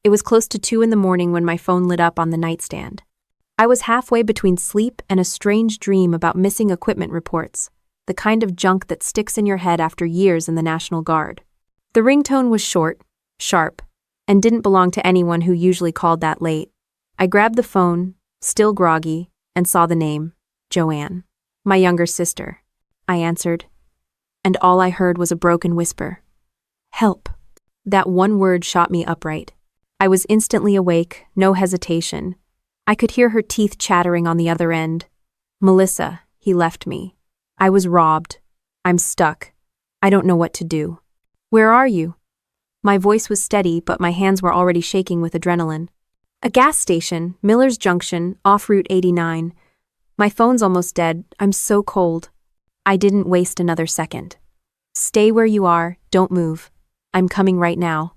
It was close to 2 in the morning when my phone lit up on the nightstand. I was halfway between sleep and a strange dream about missing equipment reports, the kind of junk that sticks in your head after years in the National Guard. The ringtone was short, sharp, and didn't belong to anyone who usually called that late. I grabbed the phone, still groggy, and saw the name, Joanne. My younger sister. I answered, and all I heard was a broken whisper. Help. That one word shot me upright. I was instantly awake, no hesitation. I could hear her teeth chattering on the other end. Melissa, he left me. I was robbed. I'm stuck. I don't know what to do. Where are you? My voice was steady, but my hands were already shaking with adrenaline. A gas station, Miller's Junction, off Route 89. My phone's almost dead. I'm so cold. I didn't waste another second. Stay where you are, don't move. I'm coming right now.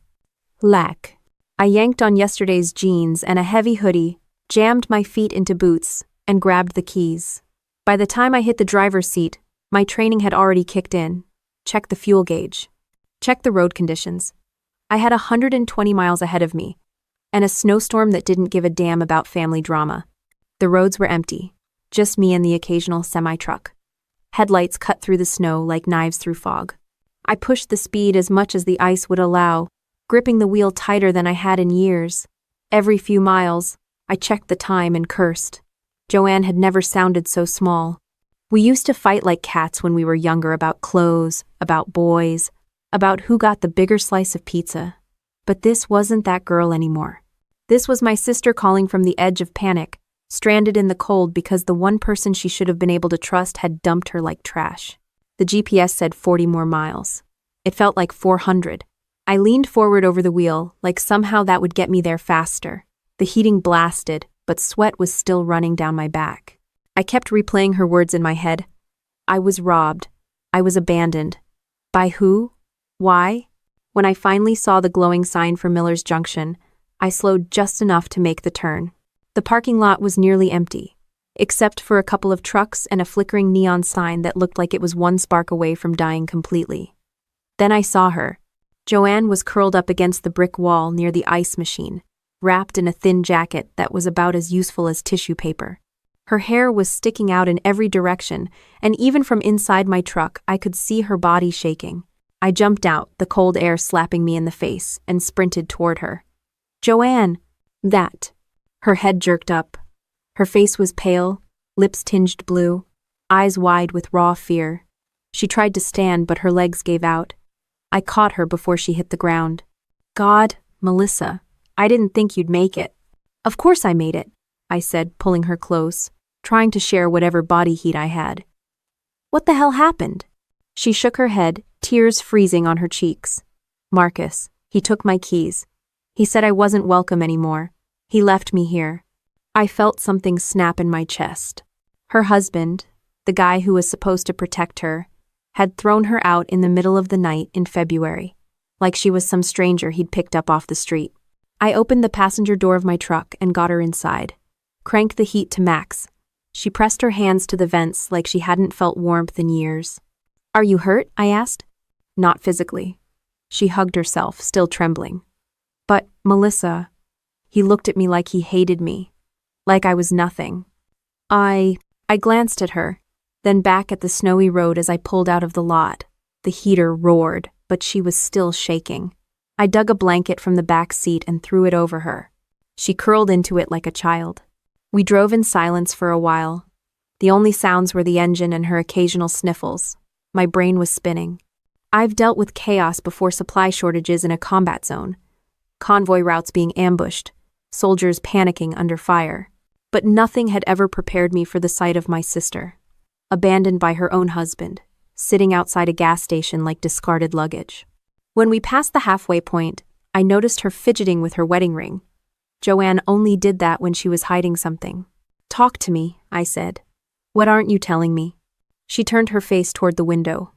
Lack. I yanked on yesterday's jeans and a heavy hoodie, jammed my feet into boots, and grabbed the keys. By the time I hit the driver's seat, my training had already kicked in. Check the fuel gauge. Check the road conditions. I had 120 miles ahead of me, and a snowstorm that didn't give a damn about family drama. The roads were empty, just me and the occasional semi-truck. Headlights cut through the snow like knives through fog. I pushed the speed as much as the ice would allow, gripping the wheel tighter than I had in years. Every few miles, I checked the time and cursed. Joanne had never sounded so small. We used to fight like cats when we were younger about clothes, about boys, about who got the bigger slice of pizza. But this wasn't that girl anymore. This was my sister calling from the edge of panic, stranded in the cold because the one person she should have been able to trust had dumped her like trash. The GPS said 40 more miles. It felt like 400. I leaned forward over the wheel, like somehow that would get me there faster. The heating blasted, but sweat was still running down my back. I kept replaying her words in my head. I was robbed. I was abandoned. By who? Why? When I finally saw the glowing sign for Miller's Junction, I slowed just enough to make the turn. The parking lot was nearly empty, except for a couple of trucks and a flickering neon sign that looked like it was one spark away from dying completely. Then I saw her. Joanne was curled up against the brick wall near the ice machine, wrapped in a thin jacket that was about as useful as tissue paper. Her hair was sticking out in every direction, and even from inside my truck, I could see her body shaking. I jumped out, the cold air slapping me in the face, and sprinted toward her. Joanne! That. Her head jerked up. Her face was pale, lips tinged blue, eyes wide with raw fear. She tried to stand, but her legs gave out. I caught her before she hit the ground. God, Melissa, I didn't think you'd make it. Of course I made it, I said, pulling her close, trying to share whatever body heat I had. What the hell happened? She shook her head, tears freezing on her cheeks. Marcus, he took my keys. He said I wasn't welcome anymore. He left me here. I felt something snap in my chest. Her husband, the guy who was supposed to protect her, had thrown her out in the middle of the night in February, like she was some stranger he'd picked up off the street. I opened the passenger door of my truck and got her inside, cranked the heat to max. She pressed her hands to the vents like she hadn't felt warmth in years. Are you hurt? I asked. Not physically. She hugged herself, still trembling. But, Melissa, he looked at me like he hated me, like I was nothing. I glanced at her, then back at the snowy road as I pulled out of the lot. The heater roared, but she was still shaking. I dug a blanket from the back seat and threw it over her. She curled into it like a child. We drove in silence for a while. The only sounds were the engine and her occasional sniffles. My brain was spinning. I've dealt with chaos before, supply shortages in a combat zone, convoy routes being ambushed, soldiers panicking under fire. But nothing had ever prepared me for the sight of my sister, abandoned by her own husband, sitting outside a gas station like discarded luggage. When we passed the halfway point, I noticed her fidgeting with her wedding ring. Joanne only did that when she was hiding something. Talk to me, I said. What aren't you telling me? She turned her face toward the window,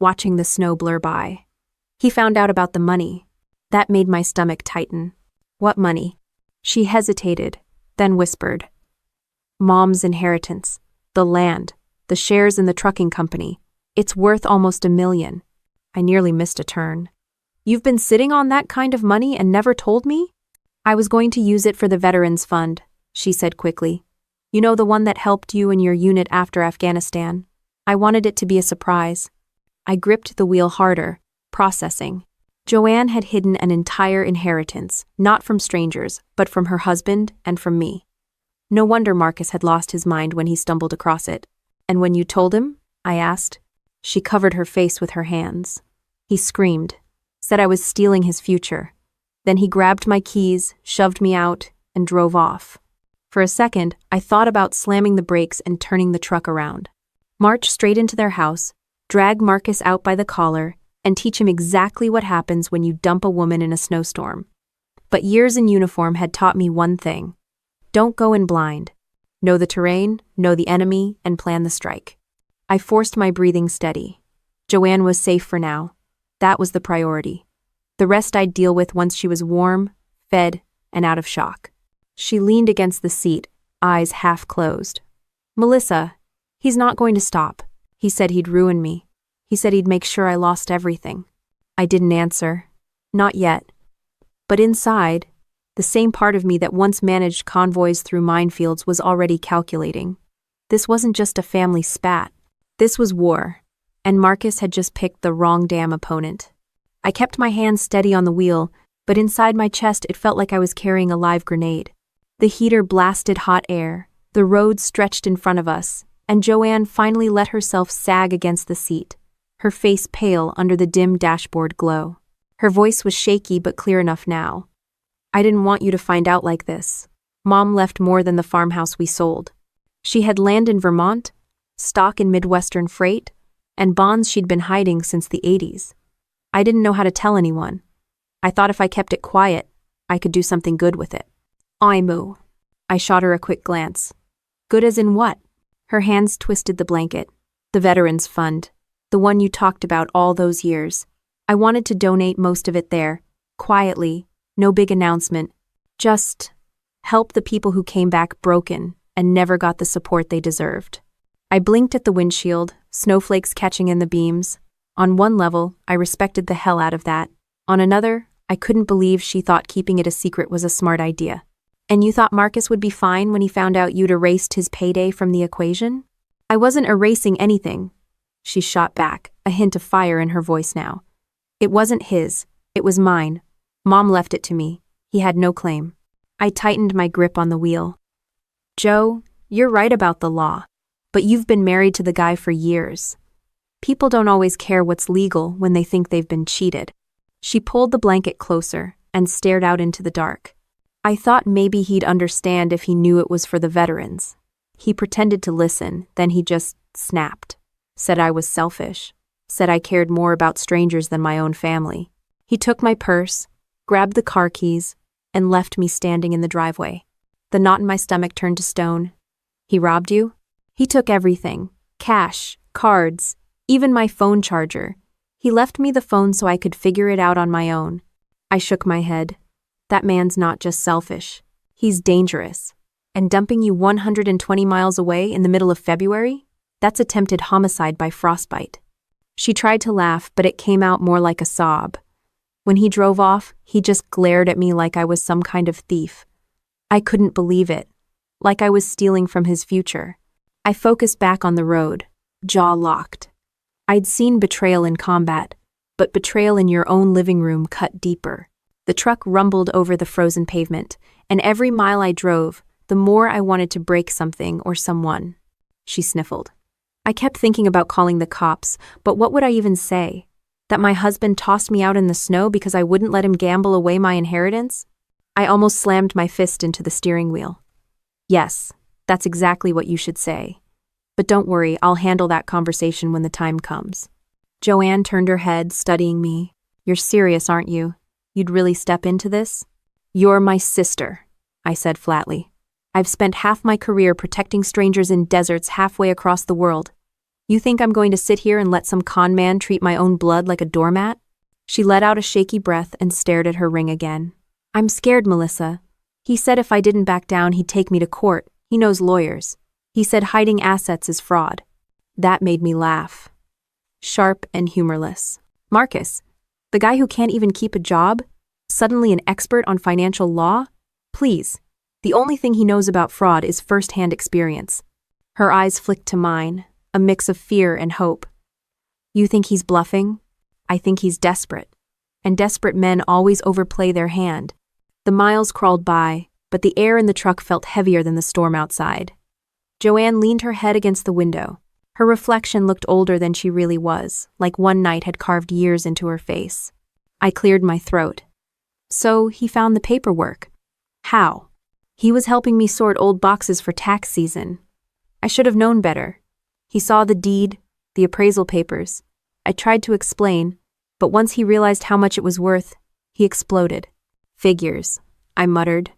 watching the snow blur by. He found out about the money. That made my stomach tighten. What money? She hesitated, then whispered. Mom's inheritance, the land, the shares in the trucking company. It's worth almost $1 million. I nearly missed a turn. You've been sitting on that kind of money and never told me? I was going to use it for the Veterans Fund, she said quickly. You know, the one that helped you and your unit after Afghanistan. I wanted it to be a surprise. I gripped the wheel harder, processing. Joanne had hidden an entire inheritance, not from strangers, but from her husband and from me. No wonder Marcus had lost his mind when he stumbled across it. And when you told him? I asked. She covered her face with her hands. He screamed, said I was stealing his future. Then he grabbed my keys, shoved me out, and drove off. For a second, I thought about slamming the brakes and turning the truck around. March straight into their house, drag Marcus out by the collar, and teach him exactly what happens when you dump a woman in a snowstorm. But years in uniform had taught me one thing. Don't go in blind. Know the terrain, know the enemy, and plan the strike. I forced my breathing steady. Joanne was safe for now. That was the priority. The rest I'd deal with once she was warm, fed, and out of shock. She leaned against the seat, eyes half closed. Melissa, he's not going to stop. He said he'd ruin me. He said he'd make sure I lost everything. I didn't answer. Not yet. But inside, the same part of me that once managed convoys through minefields was already calculating. This wasn't just a family spat. This was war, and Marcus had just picked the wrong damn opponent. I kept my hands steady on the wheel, but inside my chest it felt like I was carrying a live grenade. The heater blasted hot air, the road stretched in front of us, and Joanne finally let herself sag against the seat, her face pale under the dim dashboard glow. Her voice was shaky but clear enough now. I didn't want you to find out like this. Mom left more than the farmhouse we sold. She had land in Vermont, stock in Midwestern freight, and bonds she'd been hiding since the 80s. I didn't know how to tell anyone. I thought if I kept it quiet, I could do something good with it. Moo. I shot her a quick glance. Good as in what? Her hands twisted the blanket. The Veterans Fund. The one you talked about all those years. I wanted to donate most of it there, quietly, no big announcement. Just help the people who came back broken and never got the support they deserved. I blinked at the windshield, snowflakes catching in the beams. On one level, I respected the hell out of that. On another, I couldn't believe she thought keeping it a secret was a smart idea. And you thought Marcus would be fine when he found out you'd erased his payday from the equation? I wasn't erasing anything. She shot back, a hint of fire in her voice now. It wasn't his. It was mine. Mom left it to me. He had no claim. I tightened my grip on the wheel. Joe, you're right about the law. But you've been married to the guy for years. People don't always care what's legal when they think they've been cheated. She pulled the blanket closer and stared out into the dark. I thought maybe he'd understand if he knew it was for the veterans. He pretended to listen, then he just snapped. Said I was selfish. Said I cared more about strangers than my own family. He took my purse, grabbed the car keys, and left me standing in the driveway. The knot in my stomach turned to stone. He robbed you? He took everything. Cash, cards, even my phone charger. He left me the phone so I could figure it out on my own. I shook my head. That man's not just selfish. He's dangerous. And dumping you 120 miles away in the middle of February? That's attempted homicide by frostbite. She tried to laugh, but it came out more like a sob. When he drove off, he just glared at me like I was some kind of thief. I couldn't believe it. Like I was stealing from his future. I focused back on the road, jaw locked. I'd seen betrayal in combat, but betrayal in your own living room cut deeper. The truck rumbled over the frozen pavement, and every mile I drove, the more I wanted to break something or someone. She sniffled. I kept thinking about calling the cops, but what would I even say? That my husband tossed me out in the snow because I wouldn't let him gamble away my inheritance? I almost slammed my fist into the steering wheel. Yes, that's exactly what you should say. But don't worry, I'll handle that conversation when the time comes. Joanne turned her head, studying me. You're serious, aren't you? You'd really step into this? You're my sister, I said flatly. I've spent half my career protecting strangers in deserts halfway across the world. You think I'm going to sit here and let some con man treat my own blood like a doormat? She let out a shaky breath and stared at her ring again. I'm scared, Melissa. He said if I didn't back down, he'd take me to court. He knows lawyers. He said hiding assets is fraud. That made me laugh. Sharp and humorless. Marcus, the guy who can't even keep a job? Suddenly an expert on financial law? Please. The only thing he knows about fraud is first-hand experience. Her eyes flicked to mine, a mix of fear and hope. You think he's bluffing? I think he's desperate. And desperate men always overplay their hand. The miles crawled by, but the air in the truck felt heavier than the storm outside. Joanne leaned her head against the window. Her reflection looked older than she really was, like one night had carved years into her face. I cleared my throat. So he found the paperwork. How? He was helping me sort old boxes for tax season. I should have known better. He saw the deed, the appraisal papers. I tried to explain, but once he realized how much it was worth, he exploded. Figures, I muttered.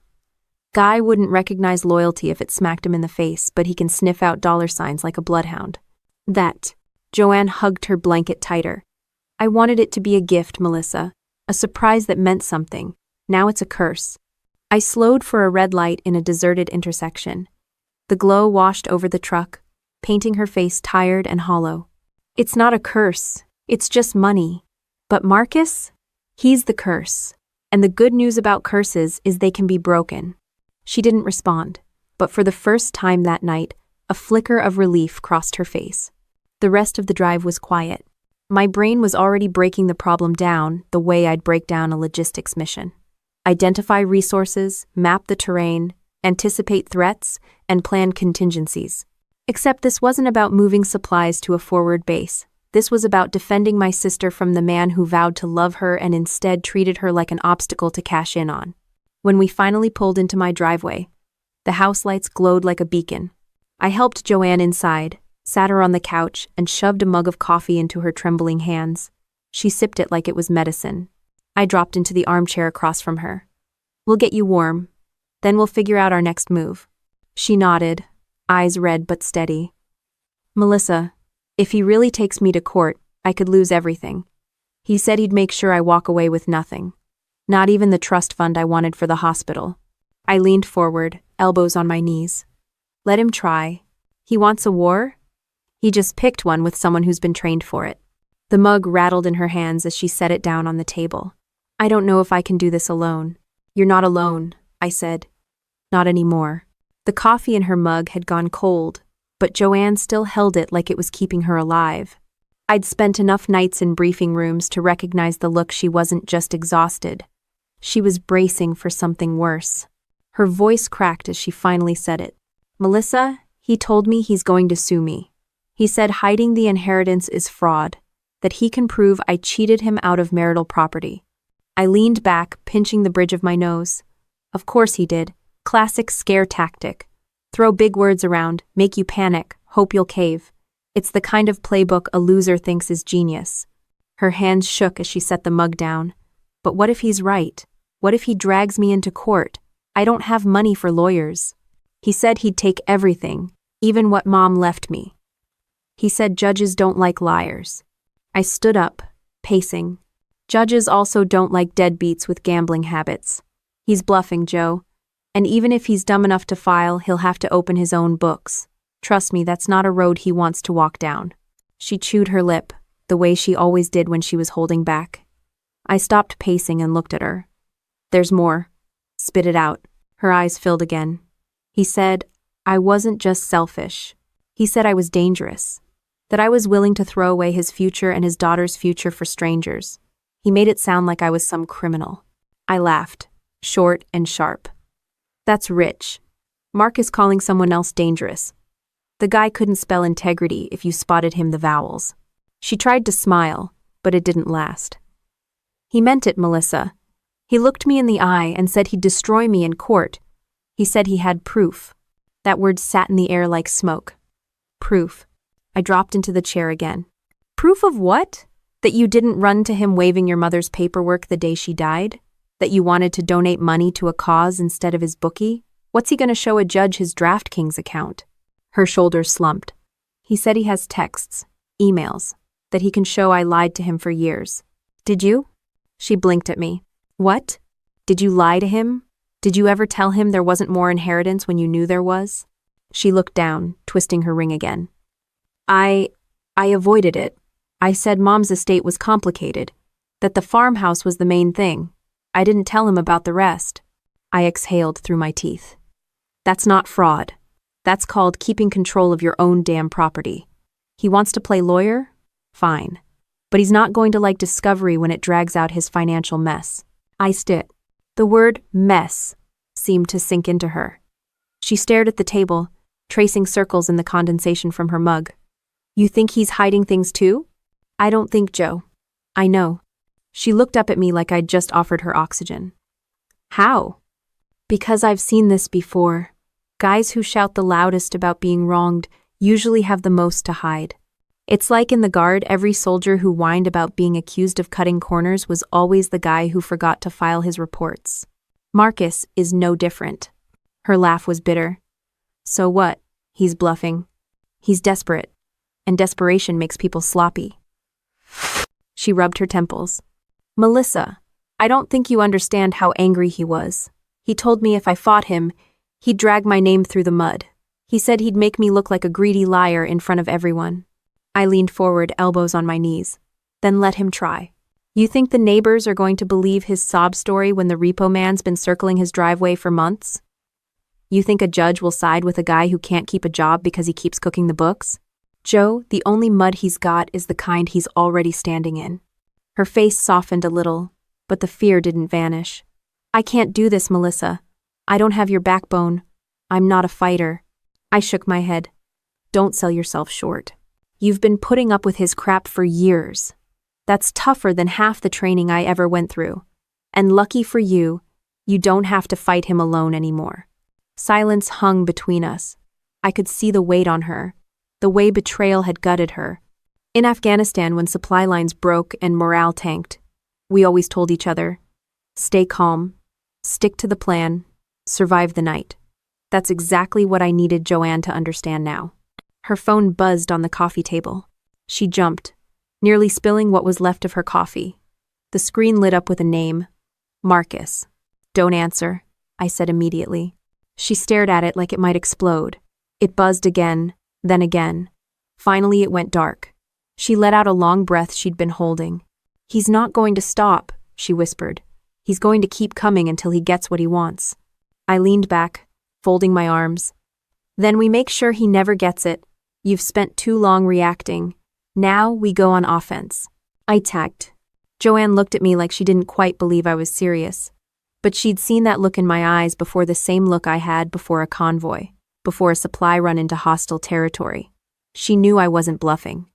Guy wouldn't recognize loyalty if it smacked him in the face, but he can sniff out dollar signs like a bloodhound. That. Joanne hugged her blanket tighter. I wanted it to be a gift, Melissa. A surprise that meant something. Now it's a curse. I slowed for a red light in a deserted intersection. The glow washed over the truck, painting her face tired and hollow. It's not a curse. It's just money. But Marcus? He's the curse. And the good news about curses is they can be broken. She didn't respond, but for the first time that night, a flicker of relief crossed her face. The rest of the drive was quiet. My brain was already breaking the problem down the way I'd break down a logistics mission. Identify resources, map the terrain, anticipate threats, and plan contingencies. Except this wasn't about moving supplies to a forward base. This was about defending my sister from the man who vowed to love her and instead treated her like an obstacle to cash in on. When we finally pulled into my driveway, the house lights glowed like a beacon. I helped Joanne inside, sat her on the couch, and shoved a mug of coffee into her trembling hands. She sipped it like it was medicine. I dropped into the armchair across from her. We'll get you warm. Then we'll figure out our next move. She nodded, eyes red but steady. Melissa, if he really takes me to court, I could lose everything. He said he'd make sure I walk away with nothing. Not even the trust fund I wanted for the hospital. I leaned forward, elbows on my knees. Let him try. He wants a war? He just picked one with someone who's been trained for it. The mug rattled in her hands as she set it down on the table. I don't know if I can do this alone. You're not alone, I said. Not anymore. The coffee in her mug had gone cold, but Joanne still held it like it was keeping her alive. I'd spent enough nights in briefing rooms to recognize the look. She wasn't just exhausted. She was bracing for something worse. Her voice cracked as she finally said it. Melissa, he told me he's going to sue me. He said hiding the inheritance is fraud, that he can prove I cheated him out of marital property. I leaned back, pinching the bridge of my nose. Of course he did. Classic scare tactic. Throw big words around, make you panic, hope you'll cave. It's the kind of playbook a loser thinks is genius. Her hands shook as she set the mug down. But what if he's right? What if he drags me into court? I don't have money for lawyers. He said he'd take everything, even what Mom left me. He said judges don't like liars. I stood up, pacing. Judges also don't like deadbeats with gambling habits. He's bluffing, Joe. And even if he's dumb enough to file, he'll have to open his own books. Trust me, that's not a road he wants to walk down. She chewed her lip, the way she always did when she was holding back. I stopped pacing and looked at her. There's more. Spit it out. Her eyes filled again. He said, I wasn't just selfish. He said I was dangerous. That I was willing to throw away his future and his daughter's future for strangers. He made it sound like I was some criminal. I laughed, short and sharp. That's rich. Mark is calling someone else dangerous. The guy couldn't spell integrity if you spotted him the vowels. She tried to smile, but it didn't last. He meant it, Melissa. He looked me in the eye and said he'd destroy me in court. He said he had proof. That word sat in the air like smoke. Proof. I dropped into the chair again. Proof of what? That you didn't run to him waving your mother's paperwork the day she died? That you wanted to donate money to a cause instead of his bookie? What's he going to show a judge his DraftKings account? Her shoulders slumped. He said he has texts, emails, that he can show I lied to him for years. Did you? She blinked at me. What? Did you lie to him? Did you ever tell him there wasn't more inheritance when you knew there was? She looked down, twisting her ring again. I avoided it. I said Mom's estate was complicated, that the farmhouse was the main thing. I didn't tell him about the rest. I exhaled through my teeth. That's not fraud. That's called keeping control of your own damn property. He wants to play lawyer? Fine. But he's not going to like discovery when it drags out his financial mess. Iced it. The word mess seemed to sink into her. She stared at the table, tracing circles in the condensation from her mug. You think he's hiding things too? I don't think, Joe. I know. She looked up at me like I'd just offered her oxygen. How? Because I've seen this before. Guys who shout the loudest about being wronged usually have the most to hide. It's like in the Guard, every soldier who whined about being accused of cutting corners was always the guy who forgot to file his reports. Marcus is no different. Her laugh was bitter. So what? He's bluffing. He's desperate. And desperation makes people sloppy. She rubbed her temples. Melissa, I don't think you understand how angry he was. He told me if I fought him, he'd drag my name through the mud. He said he'd make me look like a greedy liar in front of everyone. I leaned forward, elbows on my knees. Then let him try. You think the neighbors are going to believe his sob story when the repo man's been circling his driveway for months? You think a judge will side with a guy who can't keep a job because he keeps cooking the books? Joe, the only mud he's got is the kind he's already standing in. Her face softened a little, but the fear didn't vanish. I can't do this, Melissa. I don't have your backbone. I'm not a fighter. I shook my head. Don't sell yourself short. You've been putting up with his crap for years. That's tougher than half the training I ever went through. And lucky for you, you don't have to fight him alone anymore. Silence hung between us. I could see the weight on her, the way betrayal had gutted her. In Afghanistan, when supply lines broke and morale tanked, we always told each other, stay calm, stick to the plan, survive the night. That's exactly what I needed Joanne to understand now. Her phone buzzed on the coffee table. She jumped, nearly spilling what was left of her coffee. The screen lit up with a name, Marcus. Don't answer, I said immediately. She stared at it like it might explode. It buzzed again, then again. Finally, it went dark. She let out a long breath she'd been holding. He's not going to stop, she whispered. He's going to keep coming until he gets what he wants. I leaned back, folding my arms. Then we make sure he never gets it. You've spent too long reacting. Now we go on offense. I tagged. Joanne looked at me like she didn't quite believe I was serious. But she'd seen that look in my eyes before, the same look I had before a convoy, before a supply run into hostile territory. She knew I wasn't bluffing.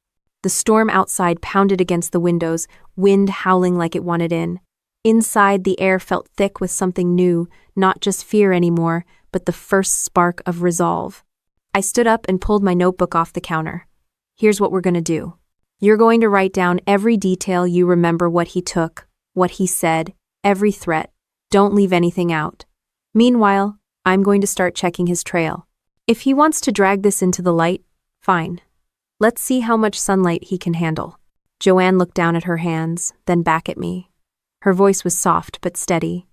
The storm outside pounded against the windows, wind howling like it wanted in. Inside, the air felt thick with something new, not just fear anymore, but the first spark of resolve. I stood up and pulled my notebook off the counter. Here's what we're going to do. You're going to write down every detail you remember, what he took, what he said, every threat. Don't leave anything out. Meanwhile, I'm going to start checking his trail. If he wants to drag this into the light, fine. Let's see how much sunlight he can handle. Joanne looked down at her hands, then back at me. Her voice was soft but steady.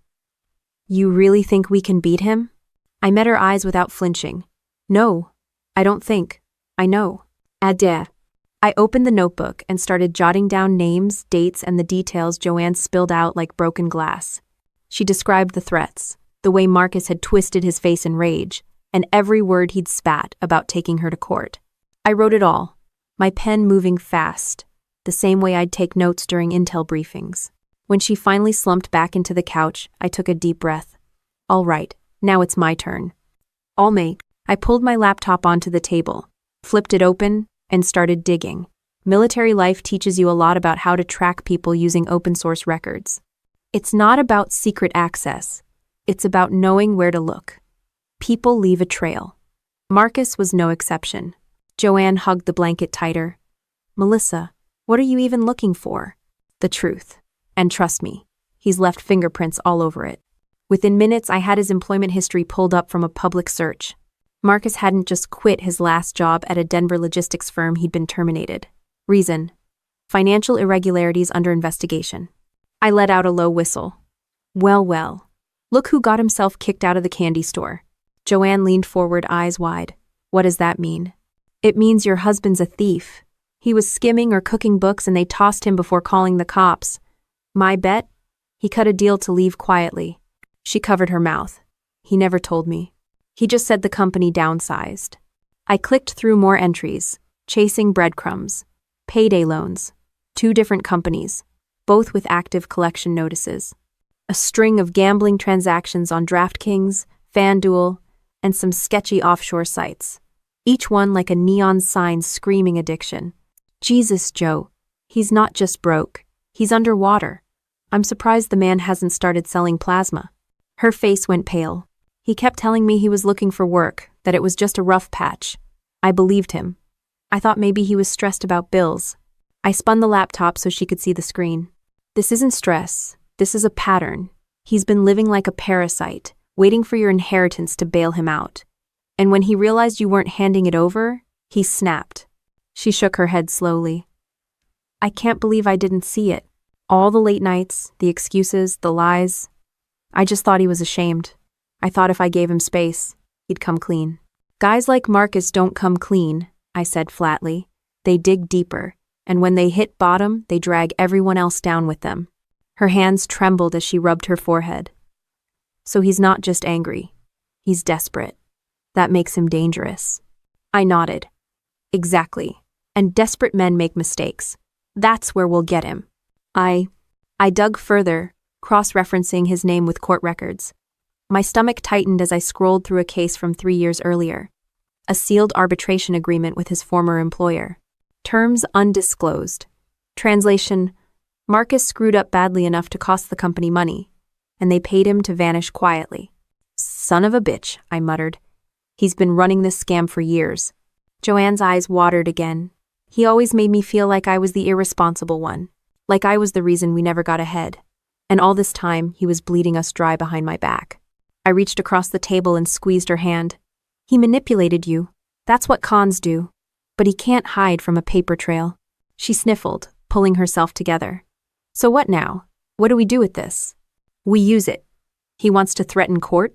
You really think we can beat him? I met her eyes without flinching. No, I don't think. I know. Adair. I opened the notebook and started jotting down names, dates, and the details Joanne spilled out like broken glass. She described the threats, the way Marcus had twisted his face in rage, and every word he'd spat about taking her to court. I wrote it all, my pen moving fast, the same way I'd take notes during intel briefings. When she finally slumped back into the couch, I took a deep breath. All right, now it's my turn. I pulled my laptop onto the table, flipped it open, and started digging. Military life teaches you a lot about how to track people using open source records. It's not about secret access. It's about knowing where to look. People leave a trail. Marcus was no exception. Joanne hugged the blanket tighter. Melissa, what are you even looking for? The truth. And trust me, he's left fingerprints all over it. Within minutes, I had his employment history pulled up from a public search. Marcus hadn't just quit his last job at a Denver logistics firm, he'd been terminated. Reason: financial irregularities under investigation. I let out a low whistle. Well, look who got himself kicked out of the candy store. Joanne leaned forward, eyes wide. What does that mean? It means your husband's a thief. He was skimming or cooking books and they tossed him before calling the cops. My bet? He cut a deal to leave quietly. She covered her mouth. He never told me. He just said the company downsized. I clicked through more entries, chasing breadcrumbs, payday loans, 2 different companies, both with active collection notices. A string of gambling transactions on DraftKings, FanDuel, and some sketchy offshore sites. Each one like a neon sign screaming addiction. Jesus, Joe. He's not just broke. He's underwater. I'm surprised the man hasn't started selling plasma. Her face went pale. He kept telling me he was looking for work, that it was just a rough patch. I believed him. I thought maybe he was stressed about bills. I spun the laptop so she could see the screen. This isn't stress. This is a pattern. He's been living like a parasite, waiting for your inheritance to bail him out. And when he realized you weren't handing it over, he snapped. She shook her head slowly. I can't believe I didn't see it. All the late nights, the excuses, the lies. I just thought he was ashamed. I thought if I gave him space, he'd come clean. Guys like Marcus don't come clean, I said flatly. They dig deeper, and when they hit bottom, they drag everyone else down with them. Her hands trembled as she rubbed her forehead. So he's not just angry. He's desperate. That makes him dangerous. I nodded. Exactly. And desperate men make mistakes. That's where we'll get him. I dug further, cross-referencing his name with court records. My stomach tightened as I scrolled through a case from 3 years earlier. A sealed arbitration agreement with his former employer. Terms undisclosed. Translation: Marcus screwed up badly enough to cost the company money, and they paid him to vanish quietly. Son of a bitch, I muttered. He's been running this scam for years. Joanne's eyes watered again. He always made me feel like I was the irresponsible one, like I was the reason we never got ahead. And all this time, he was bleeding us dry behind my back. I reached across the table and squeezed her hand. He manipulated you. That's what cons do. But he can't hide from a paper trail. She sniffled, pulling herself together. So what now? What do we do with this? We use it. He wants to threaten court?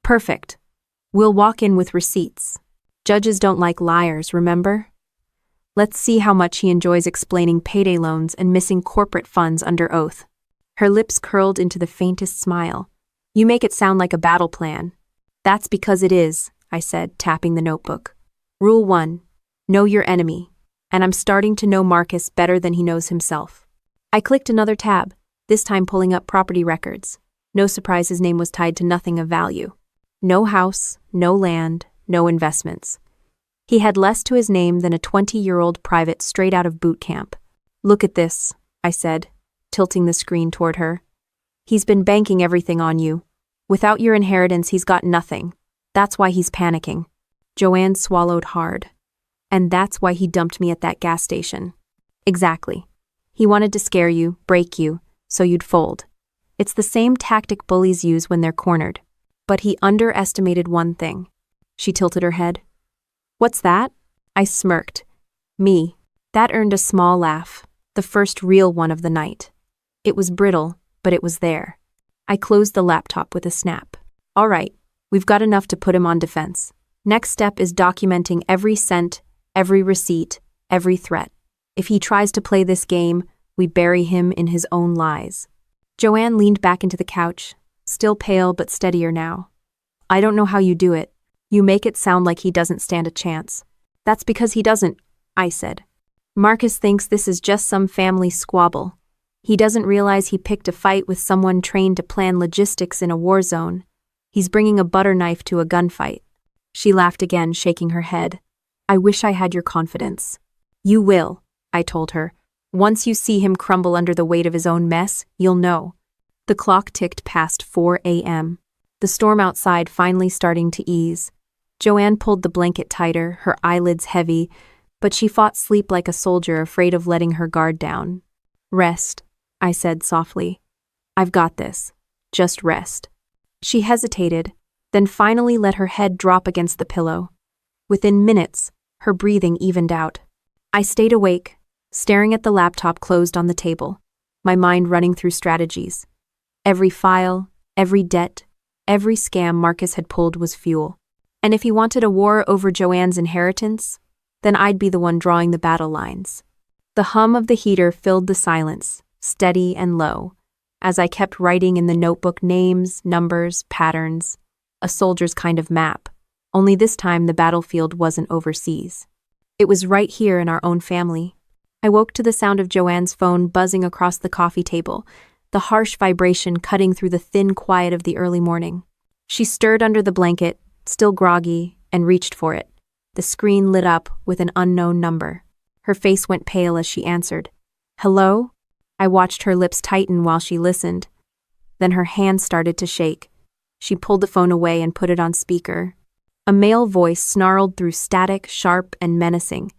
Perfect. We'll walk in with receipts. Judges don't like liars, remember? Let's see how much he enjoys explaining payday loans and missing corporate funds under oath. Her lips curled into the faintest smile. You make it sound like a battle plan. That's because it is, I said, tapping the notebook. Rule 1. Know your enemy. And I'm starting to know Marcus better than he knows himself. I clicked another tab, this time pulling up property records. No surprise his name was tied to nothing of value. No house, no land, no investments. He had less to his name than a 20-year-old private straight out of boot camp. Look at this, I said, tilting the screen toward her. He's been banking everything on you. Without your inheritance, he's got nothing. That's why he's panicking. Joanne swallowed hard. And that's why he dumped me at that gas station. Exactly. He wanted to scare you, break you, so you'd fold. It's the same tactic bullies use when they're cornered. But he underestimated one thing. She tilted her head. What's that? I smirked. Me. That earned a small laugh, the first real one of the night. It was brittle, but it was there. I closed the laptop with a snap. All right, we've got enough to put him on defense. Next step is documenting every cent, every receipt, every threat. If he tries to play this game, we bury him in his own lies. Joanne leaned back into the couch, still pale but steadier now. I don't know how you do it. You make it sound like he doesn't stand a chance. That's because he doesn't, I said. Marcus thinks this is just some family squabble. He doesn't realize he picked a fight with someone trained to plan logistics in a war zone. He's bringing a butter knife to a gunfight. She laughed again, shaking her head. I wish I had your confidence. You will, I told her. Once you see him crumble under the weight of his own mess, you'll know. The clock ticked past 4 a.m. The storm outside finally starting to ease. Joanne pulled the blanket tighter, her eyelids heavy, but she fought sleep like a soldier afraid of letting her guard down. Rest, I said softly. I've got this. Just rest. She hesitated, then finally let her head drop against the pillow. Within minutes, her breathing evened out. I stayed awake, staring at the laptop closed on the table, my mind running through strategies. Every file, every debt, every scam Marcus had pulled was fuel. And if he wanted a war over Joanne's inheritance, then I'd be the one drawing the battle lines. The hum of the heater filled the silence, steady and low. as I kept writing in the notebook names, numbers, patterns, a soldier's kind of map. Only this time the battlefield wasn't overseas. It was right here in our own family. I woke to the sound of Joanne's phone buzzing across the coffee table, the harsh vibration cutting through the thin quiet of the early morning. She stirred under the blanket, still groggy, and reached for it. The screen lit up with an unknown number. Her face went pale as she answered. "Hello?" I watched her lips tighten while she listened. Then her hand started to shake. She pulled the phone away and put it on speaker. A male voice snarled through static, sharp, and menacing.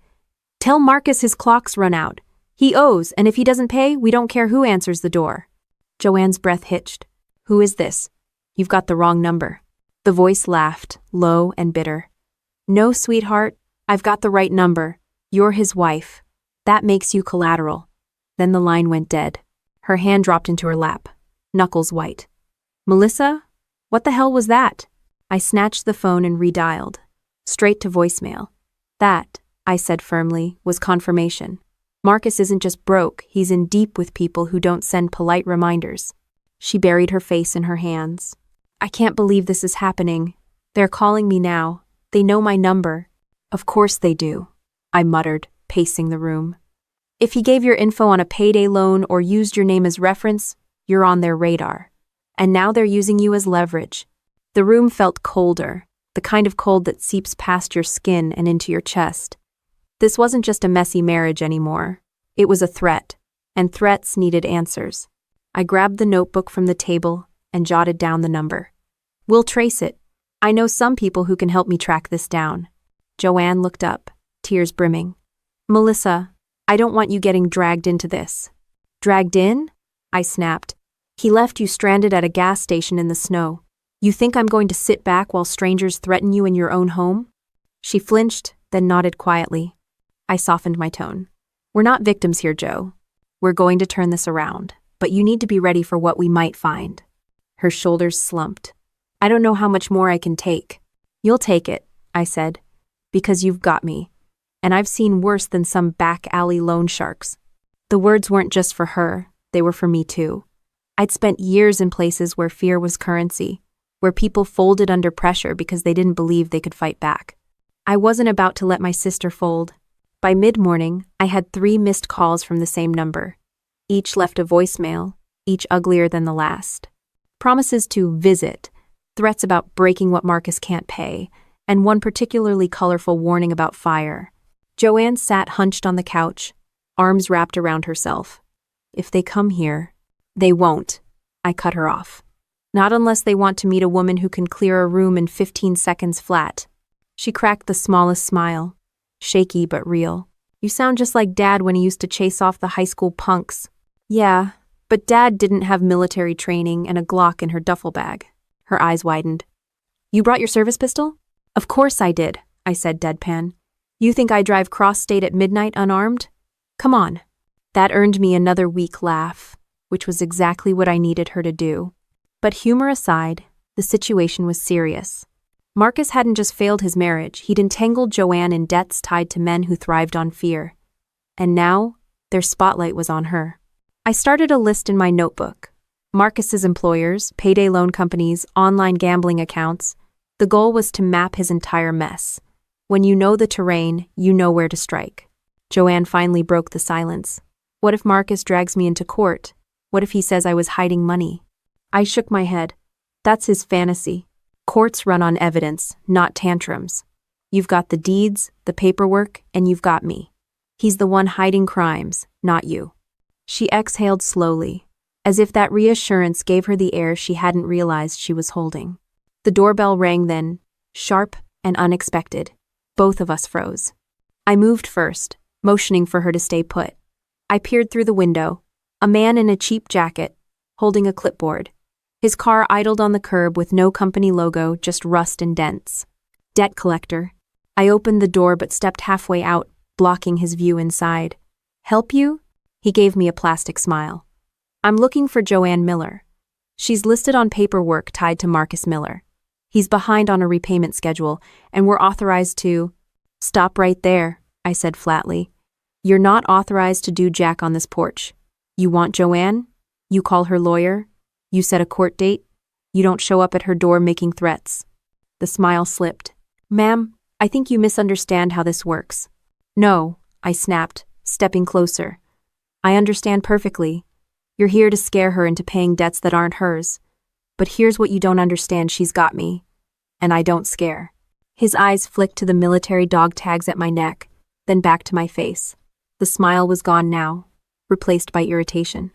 "Tell Marcus his clock's run out. He owes, and if he doesn't pay, we don't care who answers the door." Joanne's breath hitched. "Who is this? You've got the wrong number." The voice laughed, low and bitter. "No, sweetheart, I've got the right number. You're his wife. That makes you collateral." Then the line went dead. Her hand dropped into her lap, knuckles white. "Melissa? What the hell was that?" I snatched the phone and redialed. Straight to voicemail. "That," I said firmly, was confirmation. Marcus isn't just broke, he's in deep with people who don't send polite reminders. She buried her face in her hands. "I can't believe this is happening. They're calling me now. They know my number." "Of course they do," I muttered, pacing the room. "If he gave your info on a payday loan or used your name as reference, you're on their radar. And now they're using you as leverage." The room felt colder, the kind of cold that seeps past your skin and into your chest. This wasn't just a messy marriage anymore. It was a threat, and threats needed answers. I grabbed the notebook from the table and jotted down the number. "We'll trace it. I know some people who can help me track this down." Joanne looked up, tears brimming. "Melissa, I don't want you getting dragged into this." "Dragged in?" I snapped. "He left you stranded at a gas station in the snow. You think I'm going to sit back while strangers threaten you in your own home?" She flinched, then nodded quietly. I softened my tone. "We're not victims here, Joe. We're going to turn this around, but you need to be ready for what we might find." Her shoulders slumped. "I don't know how much more I can take." "You'll take it," I said, "because you've got me. And I've seen worse than some back alley loan sharks." The words weren't just for her, they were for me too. I'd spent years in places where fear was currency, where people folded under pressure because they didn't believe they could fight back. I wasn't about to let my sister fold. By mid-morning, I had 3 missed calls from the same number. Each left a voicemail, each uglier than the last. Promises to visit, threats about breaking what Marcus can't pay, and one particularly colorful warning about fire. Joanne sat hunched on the couch, arms wrapped around herself. "If they come here, they won't." I cut her off. "Not unless they want to meet a woman who can clear a room in 15 seconds flat." She cracked the smallest smile, shaky but real. "You sound just like Dad when he used to chase off the high school punks." "Yeah, but Dad didn't have military training and a Glock in her duffel bag." Her eyes widened. "You brought your service pistol?" "Of course I did," I said deadpan. "You think I drive cross-state at midnight unarmed? Come on." That earned me another weak laugh, which was exactly what I needed her to do. But humor aside, the situation was serious. Marcus hadn't just failed his marriage, he'd entangled Joanne in debts tied to men who thrived on fear. And now, their spotlight was on her. I started a list in my notebook. Marcus's employers, payday loan companies, online gambling accounts. The goal was to map his entire mess. When you know the terrain, you know where to strike. Joanne finally broke the silence. "What if Marcus drags me into court? What if he says I was hiding money?" I shook my head. "That's his fantasy. Courts run on evidence, not tantrums. You've got the deeds, the paperwork, and you've got me. He's the one hiding crimes, not you." She exhaled slowly, as if that reassurance gave her the air she hadn't realized she was holding. The doorbell rang then, sharp and unexpected. Both of us froze. I moved first, motioning for her to stay put. I peered through the window. A man in a cheap jacket, holding a clipboard. His car idled on the curb with no company logo, just rust and dents. "Debt collector." I opened the door but stepped halfway out, blocking his view inside. "Help you?" He gave me a plastic smile. "I'm looking for Joanne Miller. She's listed on paperwork tied to Marcus Miller. He's behind on a repayment schedule, and we're authorized to—" "Stop right there," I said flatly. "You're not authorized to do jack on this porch. You want Joanne? You call her lawyer? You set a court date? You don't show up at her door making threats. The smile slipped. Ma'am, I think you misunderstand how this works. No, I snapped, stepping closer. I understand perfectly. You're here to scare her into paying debts that aren't hers. But here's what you don't understand, she's got me. And I don't scare. His eyes flicked to the military dog tags at my neck, then back to my face. The smile was gone now, replaced by irritation.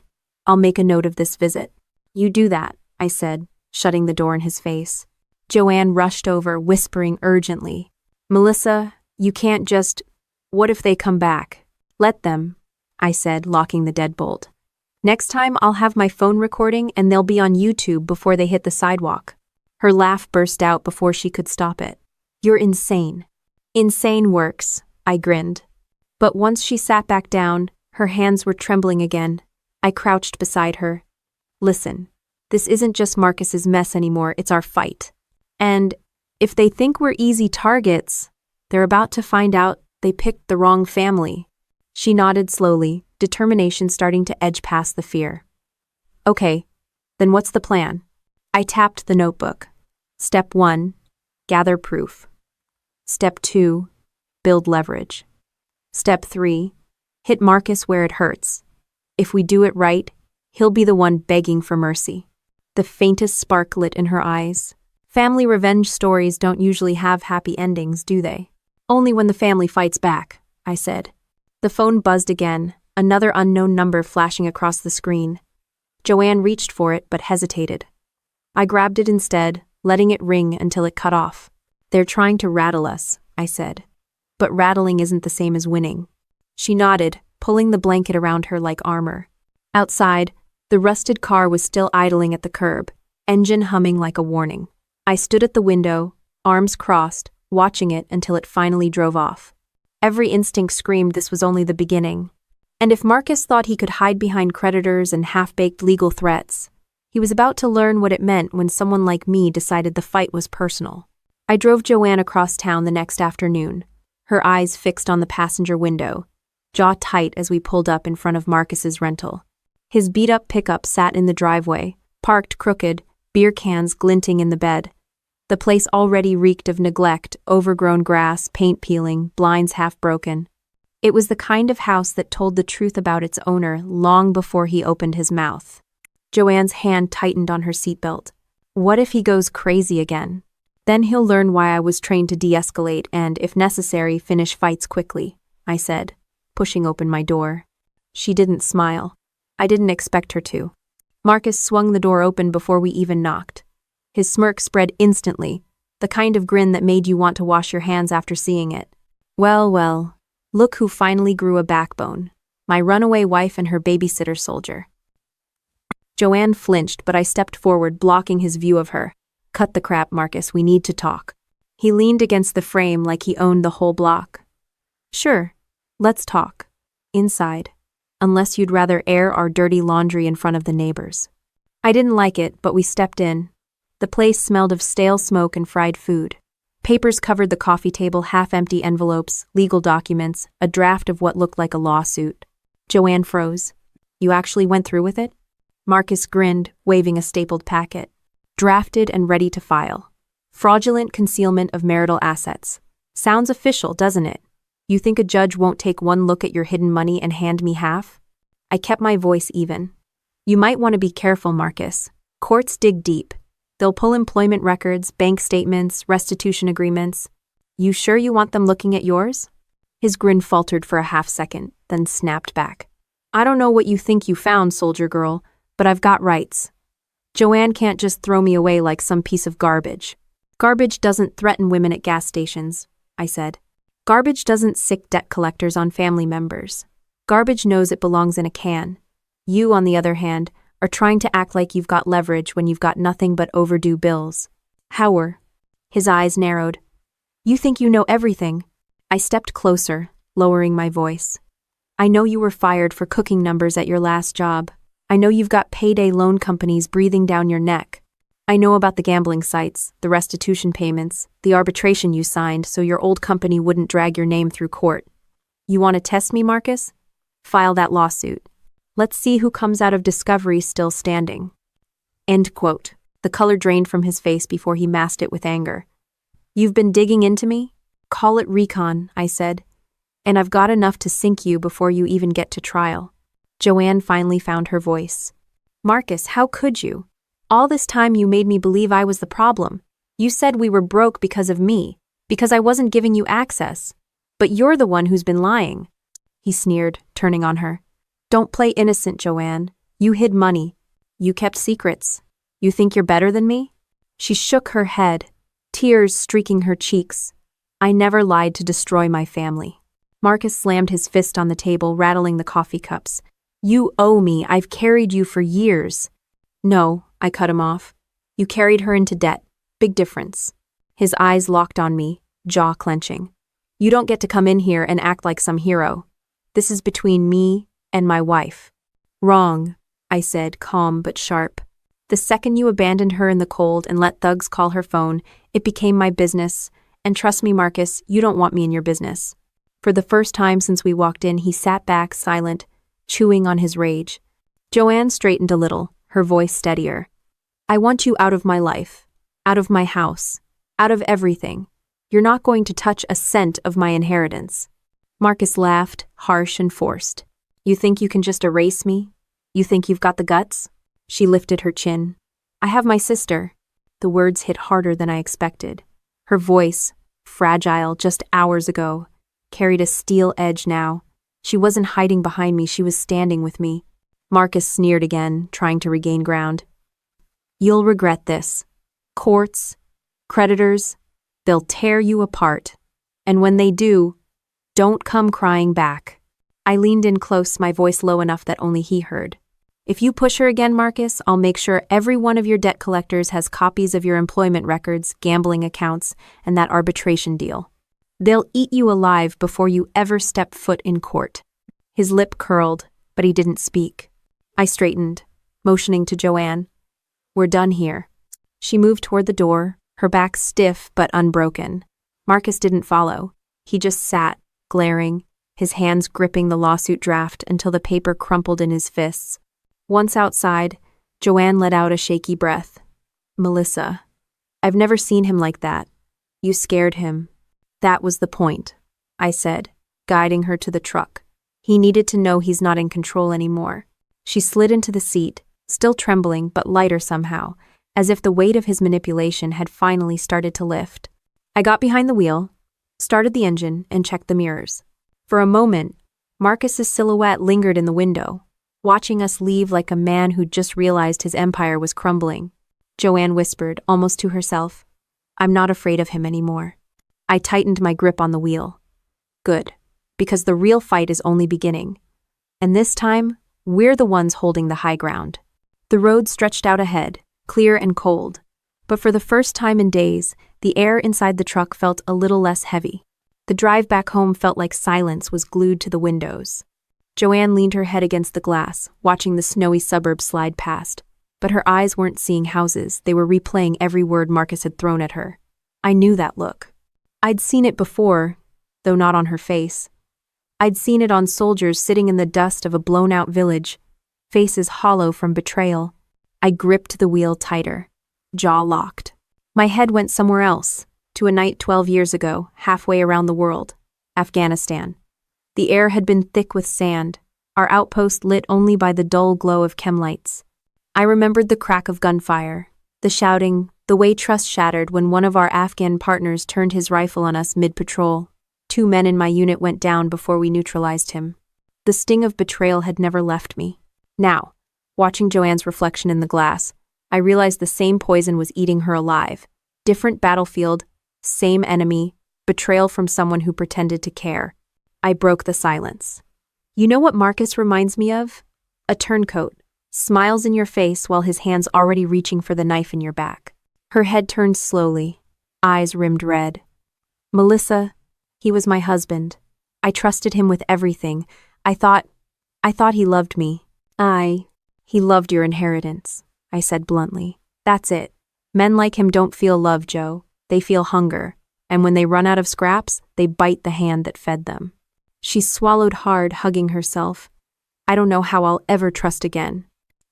I'll make a note of this visit. You do that, I said, shutting the door in his face. Joanne rushed over, whispering urgently. Melissa, you can't just… What if they come back? Let them, I said, locking the deadbolt. Next time I'll have my phone recording and they'll be on YouTube before they hit the sidewalk. Her laugh burst out before she could stop it. You're insane. Insane works, I grinned. But once she sat back down, her hands were trembling again. I crouched beside her. Listen, this isn't just Marcus's mess anymore, it's our fight. And if they think we're easy targets, they're about to find out they picked the wrong family. She nodded slowly, determination starting to edge past the fear. Okay, then what's the plan? I tapped the notebook. Step 1, gather proof. Step 2, build leverage. Step 3, hit Marcus where it hurts. If we do it right, he'll be the one begging for mercy. The faintest spark lit in her eyes. Family revenge stories don't usually have happy endings, do they? Only when the family fights back, I said. The phone buzzed again, another unknown number flashing across the screen. Joanne reached for it but hesitated. I grabbed it instead, letting it ring until it cut off. They're trying to rattle us, I said. But rattling isn't the same as winning. She nodded, pulling the blanket around her like armor. Outside, the rusted car was still idling at the curb, engine humming like a warning. I stood at the window, arms crossed, watching it until it finally drove off. Every instinct screamed this was only the beginning. And if Marcus thought he could hide behind creditors and half-baked legal threats, he was about to learn what it meant when someone like me decided the fight was personal. I drove Joanne across town the next afternoon, her eyes fixed on the passenger window, jaw tight as we pulled up in front of Marcus's rental. His beat-up pickup sat in the driveway, parked crooked, beer cans glinting in the bed. The place already reeked of neglect, overgrown grass, paint peeling, blinds half broken. It was the kind of house that told the truth about its owner long before he opened his mouth. Joanne's hand tightened on her seatbelt. What if he goes crazy again? Then he'll learn why I was trained to de-escalate and, if necessary, finish fights quickly, I said, pushing open my door. She didn't smile. I didn't expect her to. Marcus swung the door open before we even knocked. His smirk spread instantly, the kind of grin that made you want to wash your hands after seeing it. Well, well, look who finally grew a backbone. My runaway wife and her babysitter soldier. Joanne flinched, but I stepped forward, blocking his view of her. Cut the crap, Marcus, we need to talk. He leaned against the frame like he owned the whole block. Sure, let's talk. Inside. Unless you'd rather air our dirty laundry in front of the neighbors. I didn't like it, but we stepped in. The place smelled of stale smoke and fried food. Papers covered the coffee table, half-empty envelopes, legal documents, a draft of what looked like a lawsuit. Joanne froze. You actually went through with it? Marcus grinned, waving a stapled packet. Drafted and ready to file. Fraudulent concealment of marital assets. Sounds official, doesn't it? You think a judge won't take one look at your hidden money and hand me half? I kept my voice even. You might want to be careful, Marcus. Courts dig deep. They'll pull employment records, bank statements, restitution agreements. You sure you want them looking at yours? His grin faltered for a half-second, then snapped back. I don't know what you think you found, soldier girl, but I've got rights. Joanne can't just throw me away like some piece of garbage. Garbage doesn't threaten women at gas stations, I said. Garbage doesn't sick debt collectors on family members. Garbage knows it belongs in a can. You, on the other hand, are trying to act like you've got leverage when you've got nothing but overdue bills. Howard. His eyes narrowed. You think you know everything. I stepped closer, lowering my voice. I know you were fired for cooking numbers at your last job. I know you've got payday loan companies breathing down your neck. I know about the gambling sites, the restitution payments, the arbitration you signed so your old company wouldn't drag your name through court. You want to test me, Marcus? File that lawsuit. Let's see who comes out of discovery still standing. End quote. The color drained from his face before he masked it with anger. You've been digging into me? Call it recon, I said. And I've got enough to sink you before you even get to trial. Joanne finally found her voice. Marcus, how could you? All this time you made me believe I was the problem. You said we were broke because of me, because I wasn't giving you access. But you're the one who's been lying. He sneered, turning on her. Don't play innocent, Joanne. You hid money. You kept secrets. You think you're better than me? She shook her head, tears streaking her cheeks. I never lied to destroy my family. Marcus slammed his fist on the table, rattling the coffee cups. You owe me. I've carried you for years. No, I cut him off. You carried her into debt. Big difference. His eyes locked on me, jaw clenching. You don't get to come in here and act like some hero. This is between me and my wife. Wrong, I said, calm but sharp. The second you abandoned her in the cold and let thugs call her phone, it became my business. And trust me, Marcus, you don't want me in your business. For the first time since we walked in, he sat back, silent, chewing on his rage. Joanne straightened a little, her voice steadier. I want you out of my life, out of my house, out of everything. You're not going to touch a cent of my inheritance. Marcus laughed, harsh and forced. You think you can just erase me? You think you've got the guts? She lifted her chin. I have my sister. The words hit harder than I expected. Her voice, fragile just hours ago, carried a steel edge now. She wasn't hiding behind me, she was standing with me. Marcus sneered again, trying to regain ground. You'll regret this. Courts, creditors, they'll tear you apart. And when they do, don't come crying back. I leaned in close, my voice low enough that only he heard. If you push her again, Marcus, I'll make sure every one of your debt collectors has copies of your employment records, gambling accounts, and that arbitration deal. They'll eat you alive before you ever step foot in court. His lip curled, but he didn't speak. I straightened, motioning to Joanne. We're done here. She moved toward the door, her back stiff but unbroken. Marcus didn't follow. He just sat, glaring, his hands gripping the lawsuit draft until the paper crumpled in his fists. Once outside, Joanne let out a shaky breath. Melissa, I've never seen him like that. You scared him. That was the point, I said, guiding her to the truck. He needed to know he's not in control anymore. She slid into the seat, still trembling but lighter somehow, as if the weight of his manipulation had finally started to lift. I got behind the wheel, started the engine, and checked the mirrors. For a moment, Marcus's silhouette lingered in the window, watching us leave like a man who'd just realized his empire was crumbling. Joanne whispered, almost to herself, I'm not afraid of him anymore. I tightened my grip on the wheel. Good, because the real fight is only beginning. And this time, we're the ones holding the high ground. The road stretched out ahead, clear and cold. But for the first time in days, the air inside the truck felt a little less heavy. The drive back home felt like silence was glued to the windows. Joanne leaned her head against the glass, watching the snowy suburbs slide past. But her eyes weren't seeing houses, they were replaying every word Marcus had thrown at her. I knew that look. I'd seen it before, though not on her face. I'd seen it on soldiers sitting in the dust of a blown-out village, faces hollow from betrayal. I gripped the wheel tighter, jaw locked. My head went somewhere else, to a night 12 years ago, halfway around the world, Afghanistan. The air had been thick with sand, our outpost lit only by the dull glow of chemlights. I remembered the crack of gunfire, the shouting, the way trust shattered when one of our Afghan partners turned his rifle on us mid-patrol. 2 men in my unit went down before we neutralized him. The sting of betrayal had never left me. Now, watching Joanne's reflection in the glass, I realized the same poison was eating her alive. Different battlefield, same enemy, betrayal from someone who pretended to care. I broke the silence. You know what Marcus reminds me of? A turncoat, smiles in your face while his hand's already reaching for the knife in your back. Her head turned slowly, eyes rimmed red. Melissa, he was my husband. I trusted him with everything. I thought he loved me. He loved your inheritance, I said bluntly. That's it. Men like him don't feel love, Joe. They feel hunger. And when they run out of scraps, they bite the hand that fed them. She swallowed hard, hugging herself. I don't know how I'll ever trust again.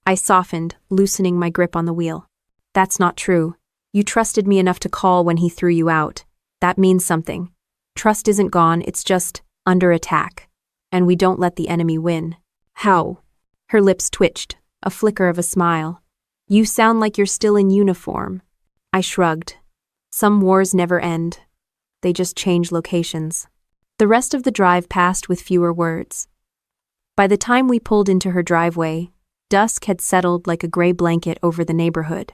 I softened, loosening my grip on the wheel. That's not true. You trusted me enough to call when he threw you out. That means something. Trust isn't gone, it's just under attack. And we don't let the enemy win. How? Her lips twitched, a flicker of a smile. You sound like you're still in uniform. I shrugged. Some wars never end. They just change locations. The rest of the drive passed with fewer words. By the time we pulled into her driveway, dusk had settled like a gray blanket over the neighborhood.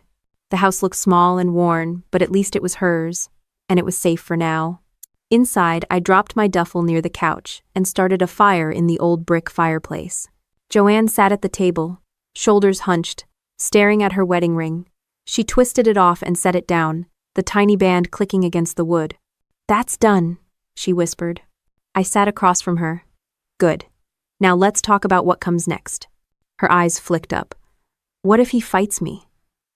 The house looked small and worn, but at least it was hers, and it was safe for now. Inside, I dropped my duffel near the couch and started a fire in the old brick fireplace. Joanne sat at the table, shoulders hunched, staring at her wedding ring. She twisted it off and set it down, the tiny band clicking against the wood. That's done, she whispered. I sat across from her. Good. Now let's talk about what comes next. Her eyes flicked up. What if he fights me?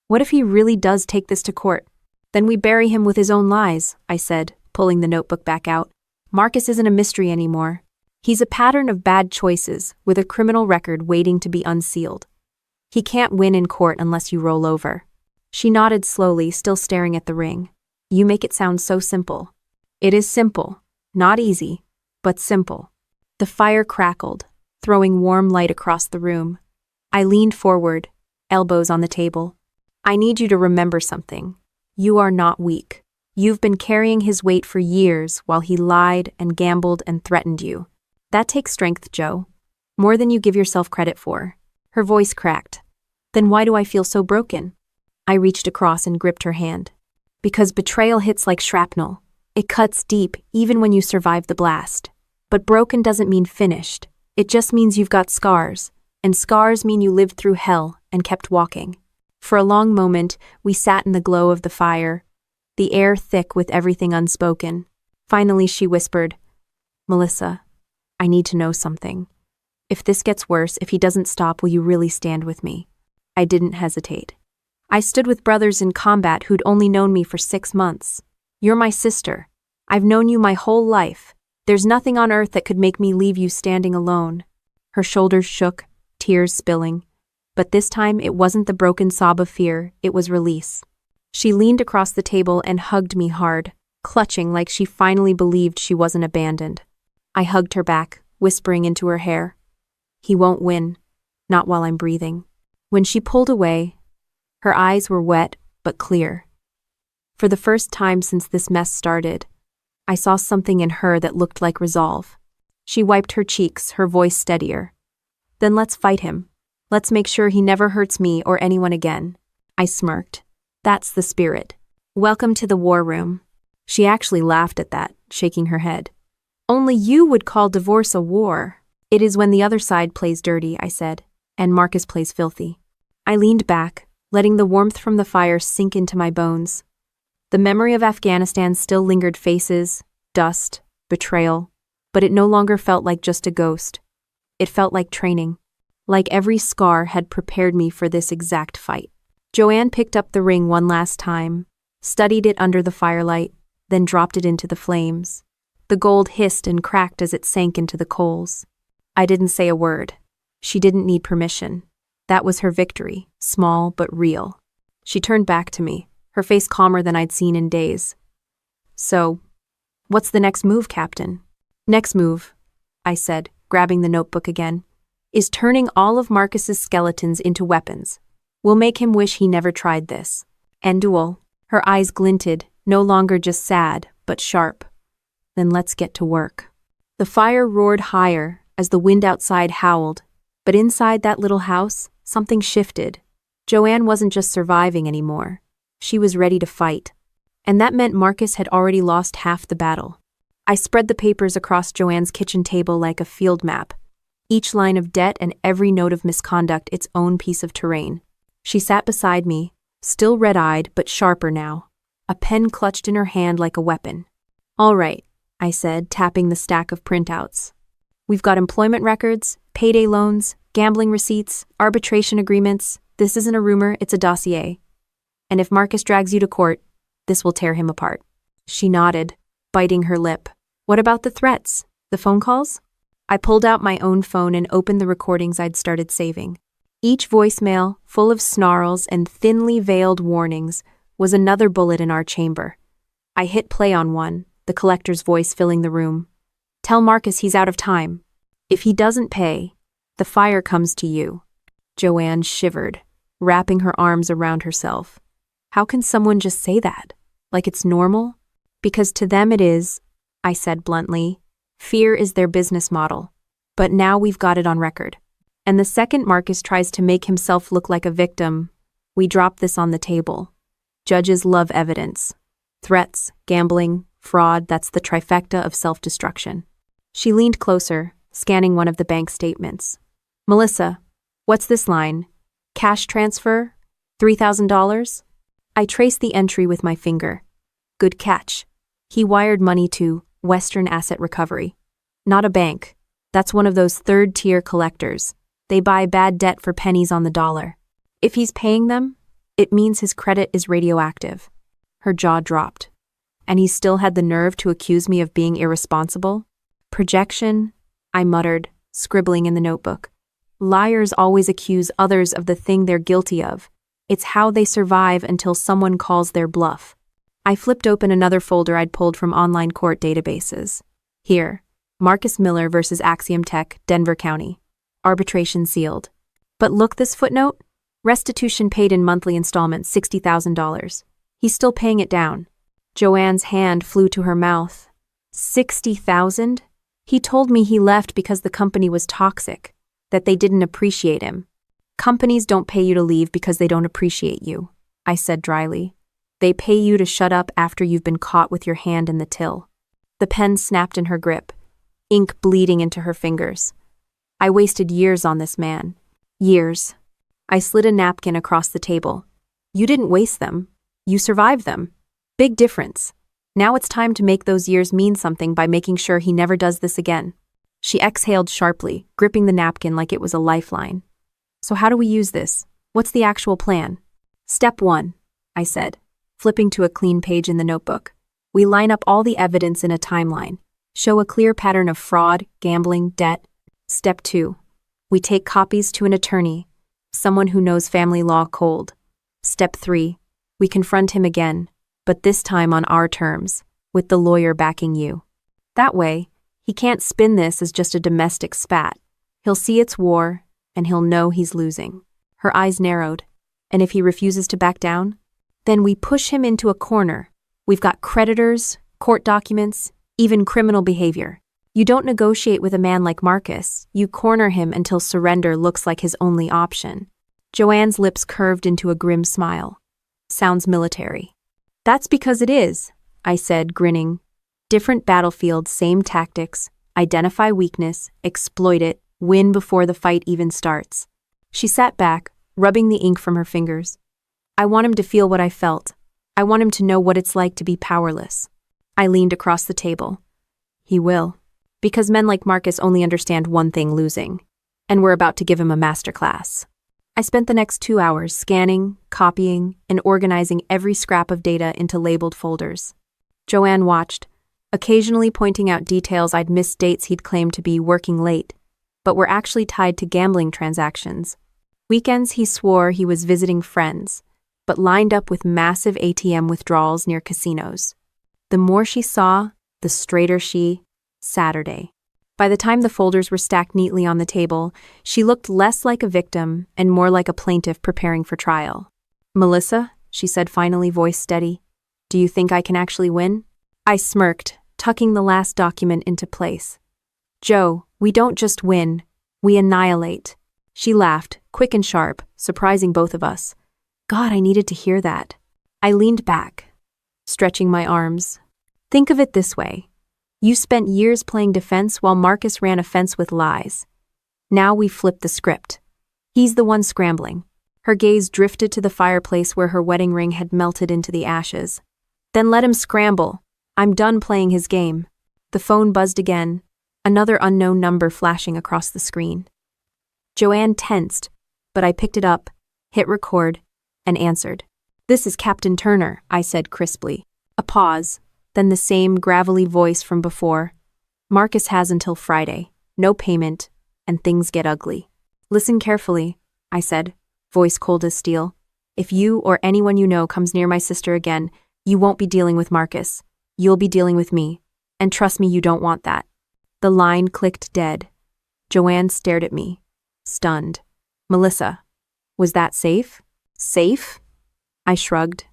What if he really does take this to court? Then we bury him with his own lies, I said, pulling the notebook back out. Marcus isn't a mystery anymore. He's a pattern of bad choices, with a criminal record waiting to be unsealed. He can't win in court unless you roll over. She nodded slowly, still staring at the ring. You make it sound so simple. It is simple. Not easy, but simple. The fire crackled, throwing warm light across the room. I leaned forward, elbows on the table. I need you to remember something. You are not weak. You've been carrying his weight for years while he lied and gambled and threatened you. That takes strength, Joe. More than you give yourself credit for. Her voice cracked. Then why do I feel so broken? I reached across and gripped her hand. Because betrayal hits like shrapnel. It cuts deep, even when you survive the blast. But broken doesn't mean finished. It just means you've got scars. And scars mean you lived through hell and kept walking. For a long moment, we sat in the glow of the fire, the air thick with everything unspoken. Finally, she whispered, Melissa, I need to know something. If this gets worse, if he doesn't stop, will you really stand with me? I didn't hesitate. I stood with brothers in combat who'd only known me for 6 months. You're my sister. I've known you my whole life. There's nothing on earth that could make me leave you standing alone. Her shoulders shook, tears spilling. But this time it wasn't the broken sob of fear, it was release. She leaned across the table and hugged me hard, clutching like she finally believed she wasn't abandoned. I hugged her back, whispering into her hair. He won't win. Not while I'm breathing. When she pulled away, her eyes were wet but clear. For the first time since this mess started, I saw something in her that looked like resolve. She wiped her cheeks, her voice steadier. Then let's fight him. Let's make sure he never hurts me or anyone again. I smirked. That's the spirit. Welcome to the war room. She actually laughed at that, shaking her head. Only you would call divorce a war. It is when the other side plays dirty, I said, and Marcus plays filthy. I leaned back, letting the warmth from the fire sink into my bones. The memory of Afghanistan still lingered, faces, dust, betrayal, but it no longer felt like just a ghost. It felt like training. Like every scar had prepared me for this exact fight. Joanne picked up the ring one last time, studied it under the firelight, then dropped it into the flames. The gold hissed and cracked as it sank into the coals. I didn't say a word. She didn't need permission. That was her victory, small but real. She turned back to me, her face calmer than I'd seen in days. So, what's the next move, Captain? Next move, I said, grabbing the notebook again, is turning all of Marcus's skeletons into weapons. We'll make him wish he never tried this. End duel. Her eyes glinted, no longer just sad, but sharp. Then let's get to work. The fire roared higher as the wind outside howled, but inside that little house, something shifted. Joanne wasn't just surviving anymore. She was ready to fight. And that meant Marcus had already lost half the battle. I spread the papers across Joanne's kitchen table like a field map, each line of debt and every note of misconduct its own piece of terrain. She sat beside me, still red-eyed but sharper now, a pen clutched in her hand like a weapon. All right, I said, tapping the stack of printouts. We've got employment records, payday loans, gambling receipts, arbitration agreements. This isn't a rumor, it's a dossier. And if Marcus drags you to court, this will tear him apart. She nodded, biting her lip. What about the threats? The phone calls? I pulled out my own phone and opened the recordings I'd started saving. Each voicemail, full of snarls and thinly veiled warnings, was another bullet in our chamber. I hit play on one, the collector's voice filling the room. "Tell Marcus he's out of time. If he doesn't pay, the fire comes to you." Joanne shivered, wrapping her arms around herself. How can someone just say that? Like it's normal? Because to them it is, I said bluntly. Fear is their business model. But now we've got it on record. And the second Marcus tries to make himself look like a victim, we drop this on the table. Judges love evidence. Threats, gambling, fraud, that's the trifecta of self-destruction. She leaned closer, scanning one of the bank statements. "Melissa, what's this line? Cash transfer? $3,000? I traced the entry with my finger. Good catch. He wired money to Western Asset Recovery. Not a bank. That's one of those third-tier collectors. They buy bad debt for pennies on the dollar. If he's paying them, it means his credit is radioactive." Her jaw dropped. And he still had the nerve to accuse me of being irresponsible? Projection, I muttered, scribbling in the notebook. Liars always accuse others of the thing they're guilty of. It's how they survive until someone calls their bluff. I flipped open another folder I'd pulled from online court databases. Here, Marcus Miller versus Axiom Tech, Denver County. Arbitration sealed. But look, this footnote? Restitution paid in monthly installments, $60,000. He's still paying it down. Joanne's hand flew to her mouth. $60,000? He told me he left because the company was toxic, that they didn't appreciate him. Companies don't pay you to leave because they don't appreciate you, I said dryly. They pay you to shut up after you've been caught with your hand in the till. The pen snapped in her grip, ink bleeding into her fingers. I wasted years on this man. Years. I slid a napkin across the table. You didn't waste them. You survived them. Big difference. Now it's time to make those years mean something by making sure he never does this again. She exhaled sharply, gripping the napkin like it was a lifeline. So how do we use this? What's the actual plan? Step 1, I said, flipping to a clean page in the notebook. We line up all the evidence in a timeline, show a clear pattern of fraud, gambling, debt. Step 2, we take copies to an attorney, someone who knows family law cold. Step 3, we confront him again, but this time on our terms, with the lawyer backing you. That way, he can't spin this as just a domestic spat. He'll see it's war, and he'll know he's losing. Her eyes narrowed. And if he refuses to back down? Then we push him into a corner. We've got creditors, court documents, even criminal behavior. You don't negotiate with a man like Marcus. You corner him until surrender looks like his only option. Joanne's lips curved into a grim smile. Sounds military. That's because it is, I said, grinning. Different battlefield, same tactics. Identify weakness, exploit it, win before the fight even starts. She sat back, rubbing the ink from her fingers. I want him to feel what I felt. I want him to know what it's like to be powerless. I leaned across the table. He will. Because men like Marcus only understand one thing, losing. And we're about to give him a masterclass. I spent the next 2 hours scanning, copying, and organizing every scrap of data into labeled folders. Joanne watched, occasionally pointing out details I'd missed, dates he'd claimed to be working late, but were actually tied to gambling transactions. Weekends he swore he was visiting friends, but lined up with massive ATM withdrawals near casinos. The more she saw, the straighter she. Saturday. By the time the folders were stacked neatly on the table, she looked less like a victim and more like a plaintiff preparing for trial. "Melissa," she said finally, voice steady, "do you think I can actually win?" I smirked, tucking the last document into place. "Jo, we don't just win, we annihilate." She laughed, quick and sharp, surprising both of us. God, I needed to hear that. I leaned back, stretching my arms. Think of it this way. You spent years playing defense while Marcus ran offense with lies. Now we flip the script. He's the one scrambling. Her gaze drifted to the fireplace where her wedding ring had melted into the ashes. Then let him scramble. I'm done playing his game. The phone buzzed again, another unknown number flashing across the screen. Joanne tensed, but I picked it up, hit record, and answered. "This is Captain Turner," I said crisply. A pause, then the same gravelly voice from before. "Marcus has until Friday. no payment, and things get ugly. Listen carefully, I said, voice cold as steel. If you or anyone you know comes near my sister again, you won't be dealing with Marcus. You'll be dealing with me. And trust me, you don't want that. The line clicked dead. Joanne stared at me, stunned. Melissa, was that safe? Safe? I shrugged.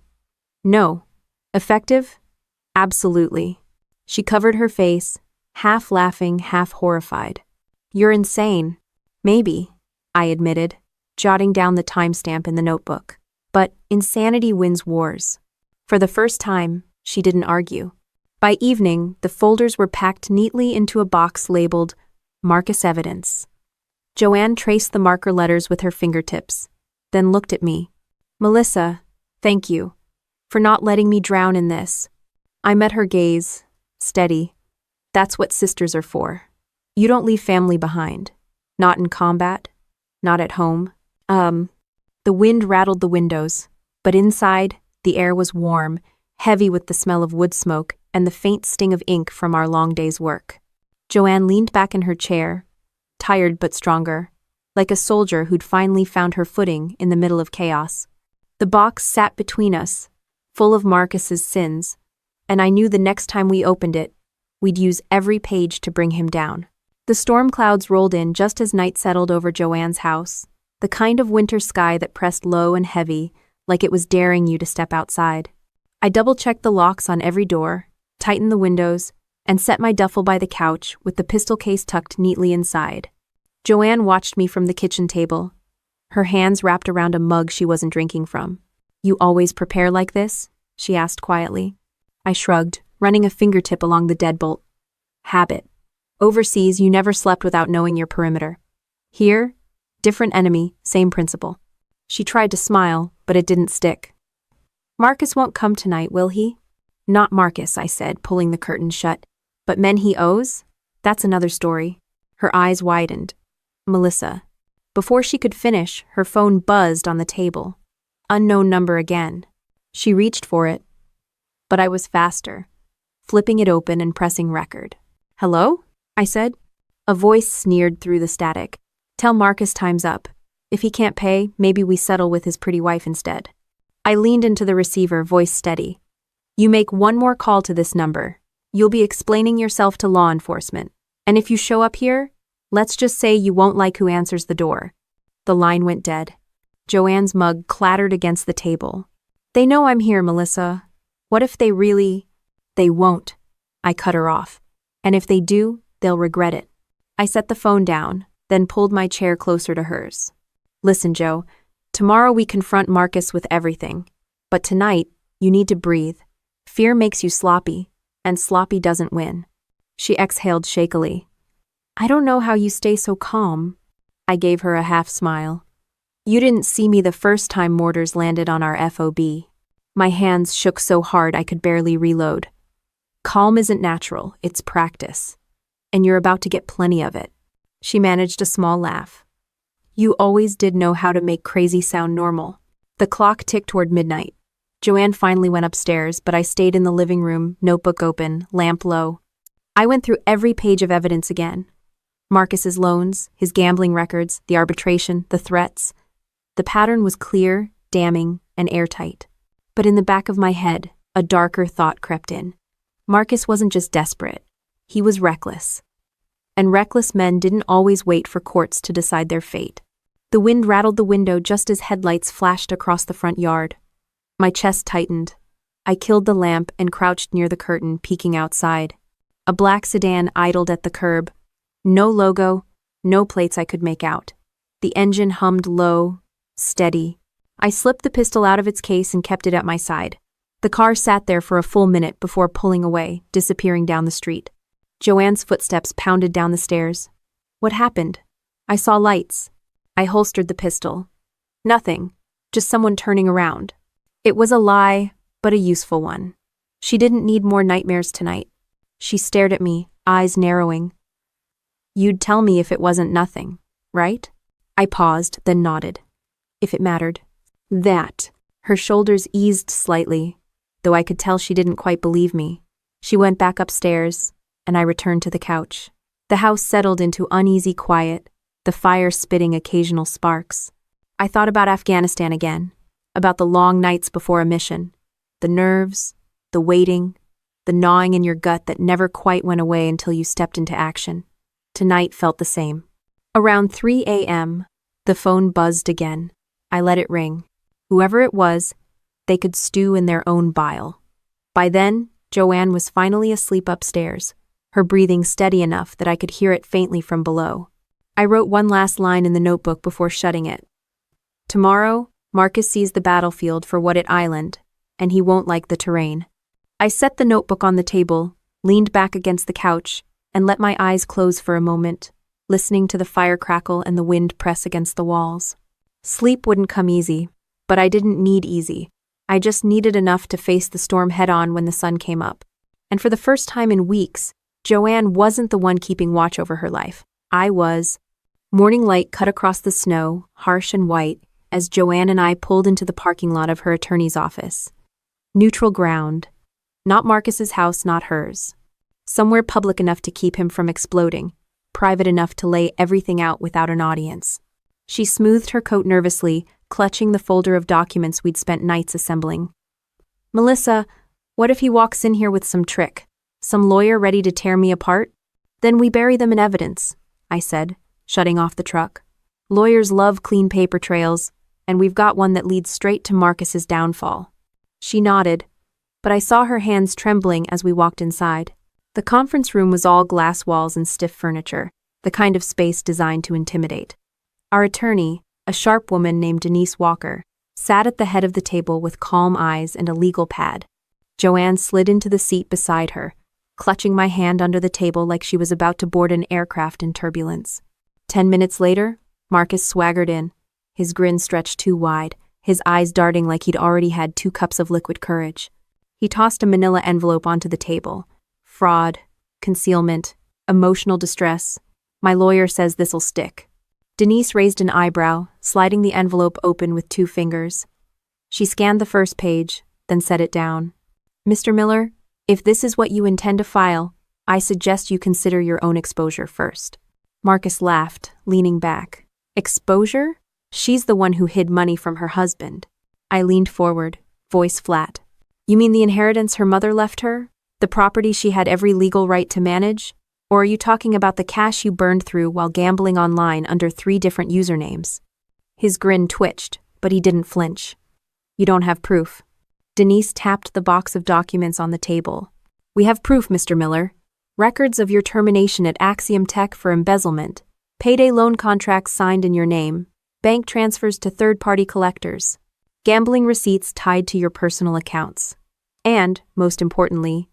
No. Effective? Absolutely. She covered her face, half laughing, half horrified. You're insane. Maybe, I admitted, jotting down the timestamp in the notebook. But insanity wins wars. For the first time, she didn't argue. By evening, the folders were packed neatly into a box labeled Marcus Evidence. Joanne traced the marker letters with her fingertips, then looked at me. Melissa, thank you for not letting me drown in this. I met her gaze, steady. That's what sisters are for. You don't leave family behind. Not in combat, not at home. The wind rattled the windows, but inside, the air was warm, heavy with the smell of wood smoke and the faint sting of ink from our long day's work. Joanne leaned back in her chair, tired but stronger, like a soldier who'd finally found her footing in the middle of chaos. The box sat between us, full of Marcus's sins, and I knew the next time we opened it, we'd use every page to bring him down. The storm clouds rolled in just as night settled over Joanne's house, the kind of winter sky that pressed low and heavy, like it was daring you to step outside. I double-checked the locks on every door, tightened the windows, and set my duffel by the couch with the pistol case tucked neatly inside. Joanne watched me from the kitchen table, her hands wrapped around a mug she wasn't drinking from. You always prepare like this? She asked quietly. I shrugged, running a fingertip along the deadbolt. Habit. Overseas, you never slept without knowing your perimeter. Here, different enemy, same principle. She tried to smile, but it didn't stick. Marcus won't come tonight, will he? Not Marcus, I said, pulling the curtain shut. But men he owes? That's another story. Her eyes widened. Melissa. Before she could finish, her phone buzzed on the table. Unknown number again. She reached for it. But I was faster, flipping it open and pressing record. Hello? I said. A voice sneered through the static. Tell Marcus time's up. If he can't pay, maybe we settle with his pretty wife instead. I leaned into the receiver, voice steady. You make one more call to this number. You'll be explaining yourself to law enforcement. And if you show up here, let's just say you won't like who answers the door. The line went dead. Joanne's mug clattered against the table. They know I'm here, Melissa. What if they really... They won't. I cut her off. And if they do, they'll regret it. I set the phone down, then pulled my chair closer to hers. Listen, Jo, tomorrow we confront Marcus with everything. But tonight, you need to breathe. Fear makes you sloppy, and sloppy doesn't win. She exhaled shakily. I don't know how you stay so calm. I gave her a half smile. You didn't see me the first time mortars landed on our FOB. My hands shook so hard I could barely reload. Calm isn't natural, it's practice. And you're about to get plenty of it. She managed a small laugh. You always did know how to make crazy sound normal. The clock ticked toward midnight. Joanne finally went upstairs, but I stayed in the living room, notebook open, lamp low. I went through every page of evidence again. Marcus's loans, his gambling records, the arbitration, the threats. The pattern was clear, damning, and airtight. But in the back of my head, a darker thought crept in. Marcus wasn't just desperate. He was reckless. And reckless men didn't always wait for courts to decide their fate. The wind rattled the window just as headlights flashed across the front yard. My chest tightened. I killed the lamp and crouched near the curtain, peeking outside. A black sedan idled at the curb. No logo, no plates I could make out. The engine hummed low, steady. I slipped the pistol out of its case and kept it at my side. The car sat there for a full minute before pulling away, disappearing down the street. Joanne's footsteps pounded down the stairs. What happened? I saw lights. I holstered the pistol. Nothing, just someone turning around. It was a lie, but a useful one. She didn't need more nightmares tonight. She stared at me, eyes narrowing. You'd tell me if it wasn't nothing, right? I paused, then nodded. If it mattered. That. Her shoulders eased slightly, though I could tell she didn't quite believe me. She went back upstairs, and I returned to the couch. The house settled into uneasy quiet, the fire spitting occasional sparks. I thought about Afghanistan again, about the long nights before a mission, the nerves, the waiting, the gnawing in your gut that never quite went away until you stepped into action. Tonight felt the same. Around 3 a.m., the phone buzzed again. I let it ring. Whoever it was, they could stew in their own bile. By then, Joanne was finally asleep upstairs, her breathing steady enough that I could hear it faintly from below. I wrote one last line in the notebook before shutting it. Tomorrow, Marcus sees the battlefield for what it island, and he won't like the terrain. I set the notebook on the table, leaned back against the couch, and let my eyes close for a moment, listening to the fire crackle and the wind press against the walls. Sleep wouldn't come easy, but I didn't need easy. I just needed enough to face the storm head-on when the sun came up. And for the first time in weeks, Joanne wasn't the one keeping watch over her life. I was. Morning light cut across the snow, harsh and white, as Joanne and I pulled into the parking lot of her attorney's office. Neutral ground. Not Marcus's house, not hers. Somewhere public enough to keep him from exploding, private enough to lay everything out without an audience. She smoothed her coat nervously, clutching the folder of documents we'd spent nights assembling. "Melissa, what if he walks in here with some trick? Some lawyer ready to tear me apart? Then we bury them in evidence," I said, shutting off the truck. "Lawyers love clean paper trails, and we've got one that leads straight to Marcus's downfall." She nodded, but I saw her hands trembling as we walked inside. The conference room was all glass walls and stiff furniture, the kind of space designed to intimidate. Our attorney, a sharp woman named Denise Walker, sat at the head of the table with calm eyes and a legal pad. Joanne slid into the seat beside her, clutching my hand under the table like she was about to board an aircraft in turbulence. 10 minutes later, Marcus swaggered in, his grin stretched too wide, his eyes darting like he'd already had 2 cups of liquid courage. He tossed a manila envelope onto the table. Fraud, concealment, emotional distress. My lawyer says this'll stick. Denise raised an eyebrow, sliding the envelope open with 2 fingers. She scanned the first page, then set it down. "Mr. Miller, if this is what you intend to file, I suggest you consider your own exposure first." Marcus laughed, leaning back. "Exposure? She's the one who hid money from her husband." I leaned forward, voice flat. "You mean the inheritance her mother left her? The property she had every legal right to manage? Or are you talking about the cash you burned through while gambling online under 3 different usernames?" His grin twitched, but he didn't flinch. "You don't have proof." Denise tapped the box of documents on the table. "We have proof, Mr. Miller. Records of your termination at Axiom Tech for embezzlement, payday loan contracts signed in your name, bank transfers to third-party collectors, gambling receipts tied to your personal accounts, and, most importantly,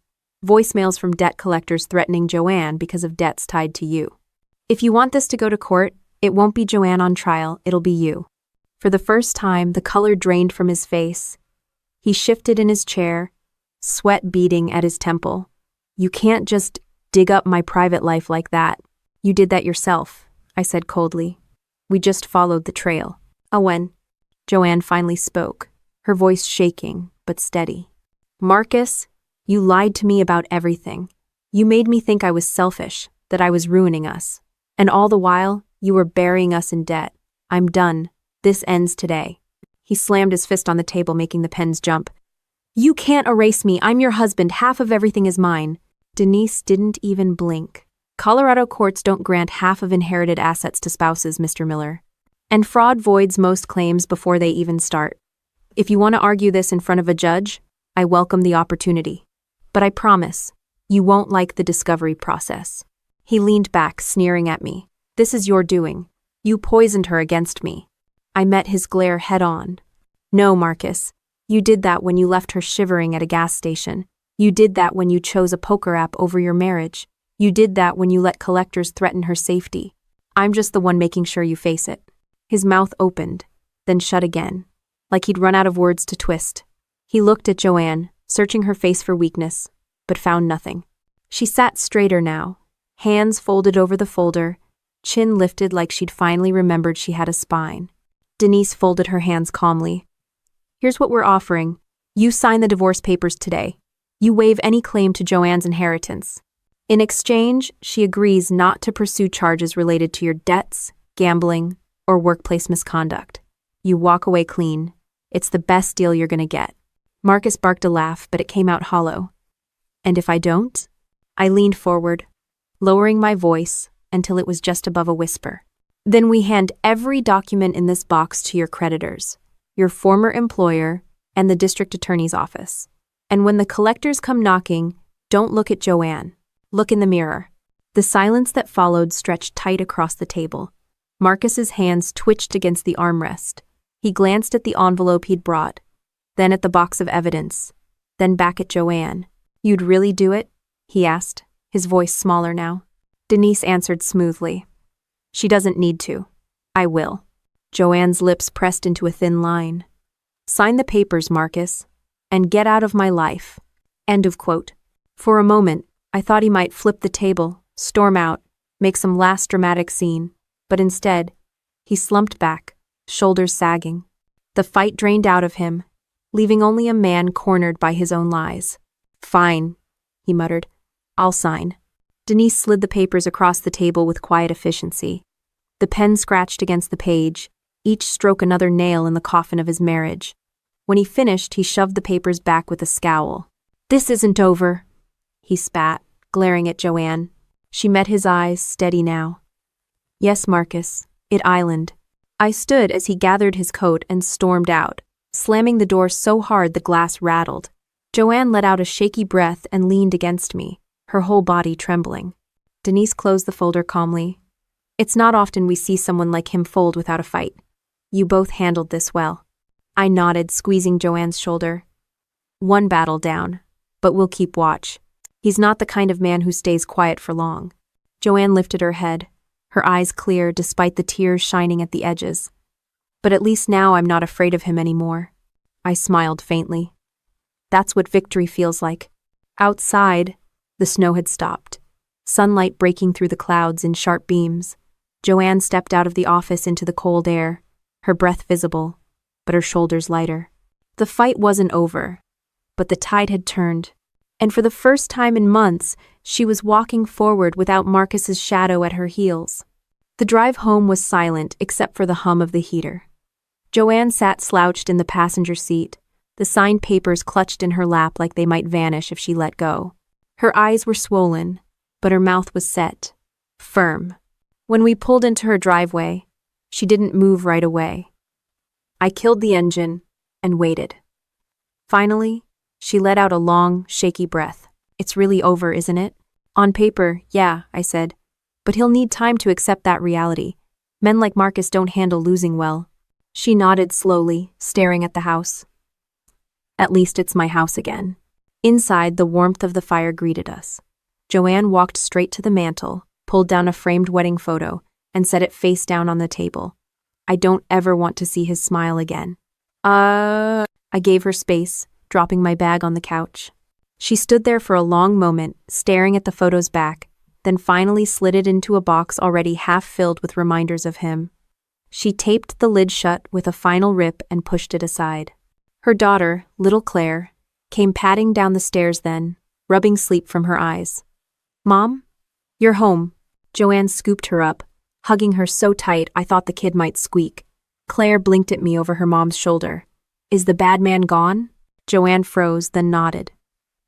voicemails from debt collectors threatening Joanne because of debts tied to you. If you want this to go to court, it won't be Joanne on trial, it'll be you." For the first time, the color drained from his face. He shifted in his chair, sweat beading at his temple. "You can't just dig up my private life like that. You did that yourself," I said coldly. "We just followed the trail." "When?" Joanne finally spoke, her voice shaking, but steady. "Marcus, you lied to me about everything. You made me think I was selfish, that I was ruining us. And all the while, you were burying us in debt. I'm done. This ends today." He slammed his fist on the table, making the pens jump. "You can't erase me. I'm your husband. Half of everything is mine." Denise didn't even blink. "Colorado courts don't grant half of inherited assets to spouses, Mr. Miller. And fraud voids most claims before they even start. If you want to argue this in front of a judge, I welcome the opportunity. But I promise, you won't like the discovery process." He leaned back, sneering at me. "This is your doing. You poisoned her against me." I met his glare head-on. "No, Marcus. You did that when you left her shivering at a gas station. You did that when you chose a poker app over your marriage. You did that when you let collectors threaten her safety. I'm just the one making sure you face it." His mouth opened, then shut again, like he'd run out of words to twist. He looked at Joanne, searching her face for weakness, but found nothing. She sat straighter now, hands folded over the folder, chin lifted like she'd finally remembered she had a spine. Denise folded her hands calmly. "Here's what we're offering. You sign the divorce papers today. You waive any claim to Joanne's inheritance. In exchange, she agrees not to pursue charges related to your debts, gambling, or workplace misconduct. You walk away clean. It's the best deal you're gonna get. Marcus barked a laugh, but it came out hollow. And if I don't? I leaned forward, lowering my voice until it was just above a whisper. Then we hand every document in this box to your creditors, your former employer, and the district attorney's office. And when the collectors come knocking, don't look at Joanne. Look in the mirror. The silence that followed stretched tight across the table. Marcus's hands twitched against the armrest. He glanced at the envelope he'd brought, then at the box of evidence, then back at Joanne. You'd really do it? He asked, his voice smaller now. Denise answered smoothly. She doesn't need to. I will. Joanne's lips pressed into a thin line. Sign the papers, Marcus, and get out of my life. End of quote. For a moment, I thought he might flip the table, storm out, make some last dramatic scene, but instead, he slumped back, shoulders sagging. The fight drained out of him, leaving only a man cornered by his own lies. Fine, he muttered. I'll sign. Denise slid the papers across the table with quiet efficiency. The pen scratched against the page, each stroke another nail in the coffin of his marriage. When he finished, he shoved the papers back with a scowl. This isn't over, he spat, glaring at Joanne. She met his eyes, steady now. Yes, Marcus, it island. I stood as he gathered his coat and stormed out, slamming the door so hard the glass rattled. Joanne let out a shaky breath and leaned against me, her whole body trembling. Denise closed the folder calmly. It's not often we see someone like him fold without a fight. You both handled this well. I nodded, squeezing Joanne's shoulder. One battle down, but we'll keep watch. He's not the kind of man who stays quiet for long. Joanne lifted her head, her eyes clear despite the tears shining at the edges. But at least now I'm not afraid of him anymore. I smiled faintly. That's what victory feels like. Outside, the snow had stopped, sunlight breaking through the clouds in sharp beams. Joanne stepped out of the office into the cold air, her breath visible, but her shoulders lighter. The fight wasn't over, but the tide had turned, and for the first time in months, she was walking forward without Marcus's shadow at her heels. The drive home was silent except for the hum of the heater. Joanne sat slouched in the passenger seat, the signed papers clutched in her lap like they might vanish if she let go. Her eyes were swollen, but her mouth was set, firm. When we pulled into her driveway, she didn't move right away. I killed the engine and waited. Finally, she let out a long, shaky breath. It's really over, isn't it? On paper, yeah, I said. But he'll need time to accept that reality. Men like Marcus don't handle losing well. She nodded slowly, staring at the house. At least it's my house again. Inside, the warmth of the fire greeted us. Joanne walked straight to the mantel, pulled down a framed wedding photo, and set it face down on the table. I don't ever want to see his smile again. I gave her space, dropping my bag on the couch. She stood there for a long moment, staring at the photo's back, then finally slid it into a box already half filled with reminders of him. She taped the lid shut with a final rip and pushed it aside. Her daughter, little Claire, came padding down the stairs then, rubbing sleep from her eyes. Mom? You're home. Joanne scooped her up, hugging her so tight I thought the kid might squeak. Claire blinked at me over her mom's shoulder. Is the bad man gone? Joanne froze, then nodded.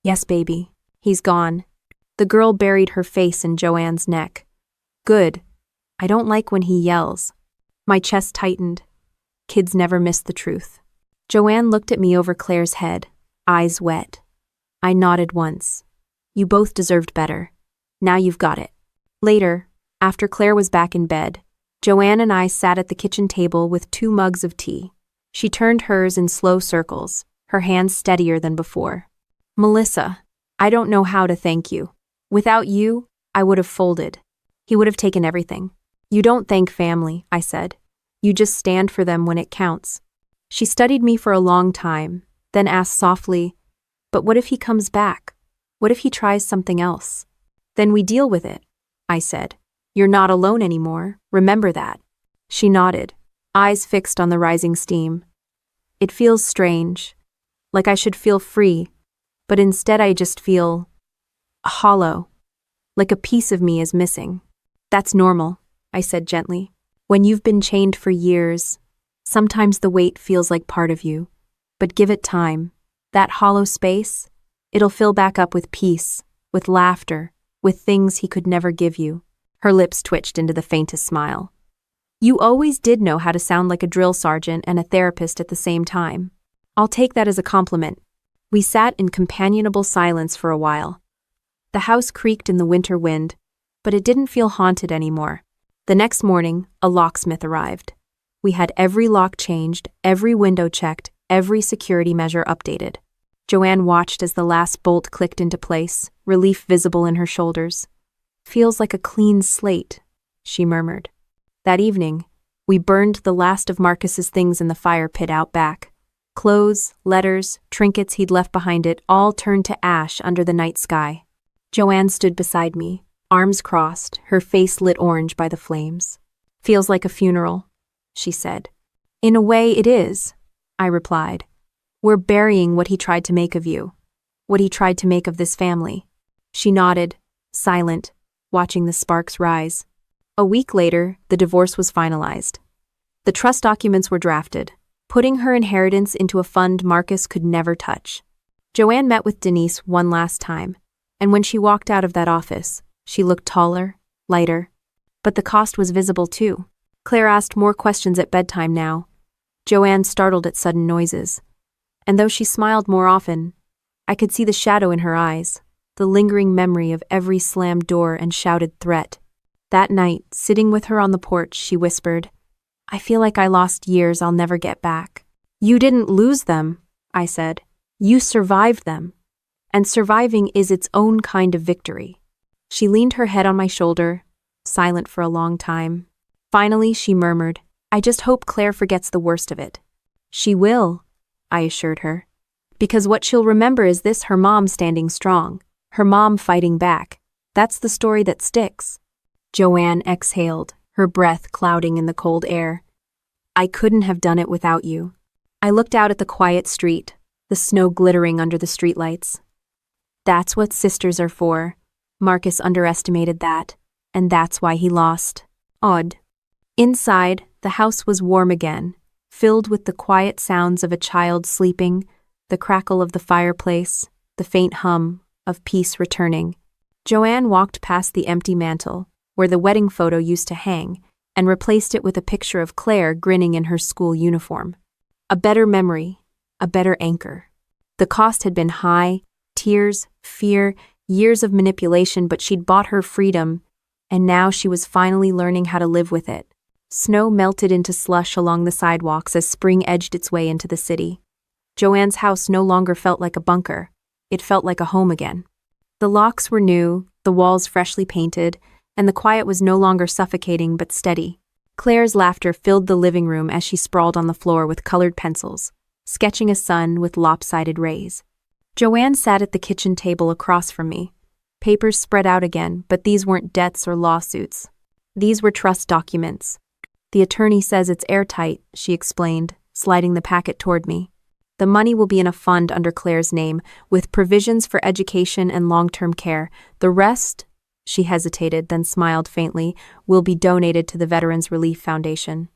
Yes, baby. He's gone. The girl buried her face in Joanne's neck. Good. I don't like when he yells. My chest tightened. Kids never miss the truth. Joanne looked at me over Claire's head, eyes wet. I nodded once. You both deserved better. Now you've got it. Later, after Claire was back in bed, Joanne and I sat at the kitchen table with 2 mugs of tea. She turned hers in slow circles, her hands steadier than before. Melissa, I don't know how to thank you. Without you, I would have folded. He would have taken everything. You don't thank family, I said. You just stand for them when it counts. She studied me for a long time, then asked softly, but what if he comes back? What if he tries something else? Then we deal with it, I said. You're not alone anymore, remember that. She nodded, eyes fixed on the rising steam. It feels strange, like I should feel free, but instead I just feel hollow, like a piece of me is missing. That's normal, I said gently. When you've been chained for years, sometimes the weight feels like part of you. But give it time. That hollow space, it'll fill back up with peace, with laughter, with things he could never give you. Her lips twitched into the faintest smile. You always did know how to sound like a drill sergeant and a therapist at the same time. I'll take that as a compliment. We sat in companionable silence for a while. The house creaked in the winter wind, but it didn't feel haunted anymore. The next morning, a locksmith arrived. We had every lock changed, every window checked, every security measure updated. Joanne watched as the last bolt clicked into place, relief visible in her shoulders. Feels like a clean slate, she murmured. That evening, we burned the last of Marcus's things in the fire pit out back. Clothes, letters, trinkets he'd left behind it all turned to ash under the night sky. Joanne stood beside me, arms crossed, her face lit orange by the flames. Feels like a funeral, she said. In a way it is, I replied. We're burying what he tried to make of you, what he tried to make of this family. She nodded, silent, watching the sparks rise. A week later, the divorce was finalized. The trust documents were drafted, putting her inheritance into a fund Marcus could never touch. Joanne met with Denise one last time, and when she walked out of that office, she looked taller, lighter. But the cost was visible too. Claire asked more questions at bedtime now. Joanne startled at sudden noises. And though she smiled more often, I could see the shadow in her eyes, the lingering memory of every slammed door and shouted threat. That night, sitting with her on the porch, she whispered, I feel like I lost years I'll never get back. You didn't lose them, I said. You survived them. And surviving is its own kind of victory. She leaned her head on my shoulder, silent for a long time. Finally, she murmured, I just hope Claire forgets the worst of it. She will, I assured her. Because what she'll remember is this: her mom standing strong, her mom fighting back. That's the story that sticks. Joanne exhaled, her breath clouding in the cold air. I couldn't have done it without you. I looked out at the quiet street, the snow glittering under the streetlights. That's what sisters are for. Marcus underestimated that, and that's why he lost. Odd. Inside, the house was warm again, filled with the quiet sounds of a child sleeping, the crackle of the fireplace, the faint hum of peace returning. Joanne walked past the empty mantel, where the wedding photo used to hang, and replaced it with a picture of Claire grinning in her school uniform. A better memory, a better anchor. The cost had been high, tears, fear, years of manipulation, but she'd bought her freedom, and now she was finally learning how to live with it. Snow melted into slush along the sidewalks as spring edged its way into the city. Joanne's house no longer felt like a bunker. It felt like a home again. The locks were new, the walls freshly painted, and the quiet was no longer suffocating but steady. Claire's laughter filled the living room as she sprawled on the floor with colored pencils, sketching a sun with lopsided rays. Joanne sat at the kitchen table across from me. Papers spread out again, but these weren't debts or lawsuits. These were trust documents. The attorney says it's airtight, she explained, sliding the packet toward me. The money will be in a fund under Claire's name, with provisions for education and long-term care. The rest, she hesitated, then smiled faintly, will be donated to the Veterans Relief Foundation.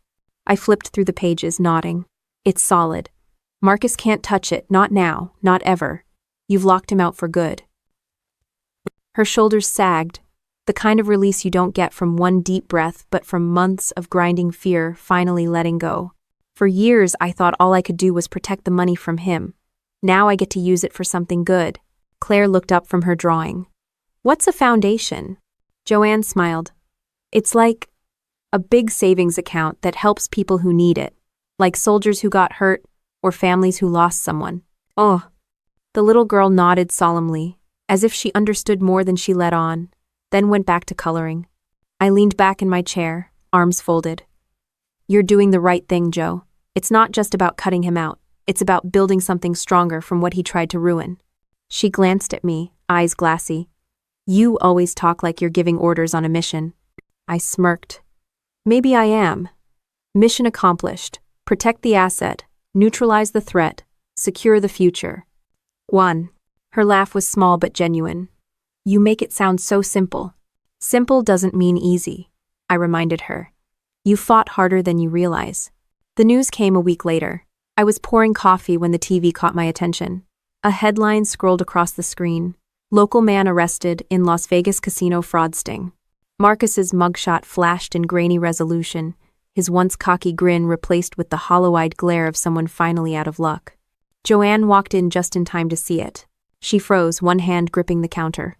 I flipped through the pages, nodding. It's solid. Marcus can't touch it, not now, not ever. You've locked him out for good. Her shoulders sagged, the kind of release you don't get from one deep breath but from months of grinding fear finally letting go. For years, I thought all I could do was protect the money from him. Now I get to use it for something good. Claire looked up from her drawing. What's a foundation? Joanne smiled. It's like a big savings account that helps people who need it, like soldiers who got hurt or families who lost someone. Oh. The little girl nodded solemnly, as if she understood more than she let on, then went back to coloring. I leaned back in my chair, arms folded. You're doing the right thing, Joe. It's not just about cutting him out. It's about building something stronger from what he tried to ruin. She glanced at me, eyes glassy. You always talk like you're giving orders on a mission. I smirked. Maybe I am. Mission accomplished. Protect the asset, neutralize the threat, secure the future. 1. Her laugh was small but genuine. You make it sound so simple. Simple doesn't mean easy, I reminded her. You fought harder than you realize. The news came a week later. I was pouring coffee when the TV caught my attention. A headline scrolled across the screen. Local man arrested in Las Vegas casino fraud sting. Marcus's mugshot flashed in grainy resolution, his once cocky grin replaced with the hollow-eyed glare of someone finally out of luck. Joanne walked in just in time to see it. She froze, one hand gripping the counter.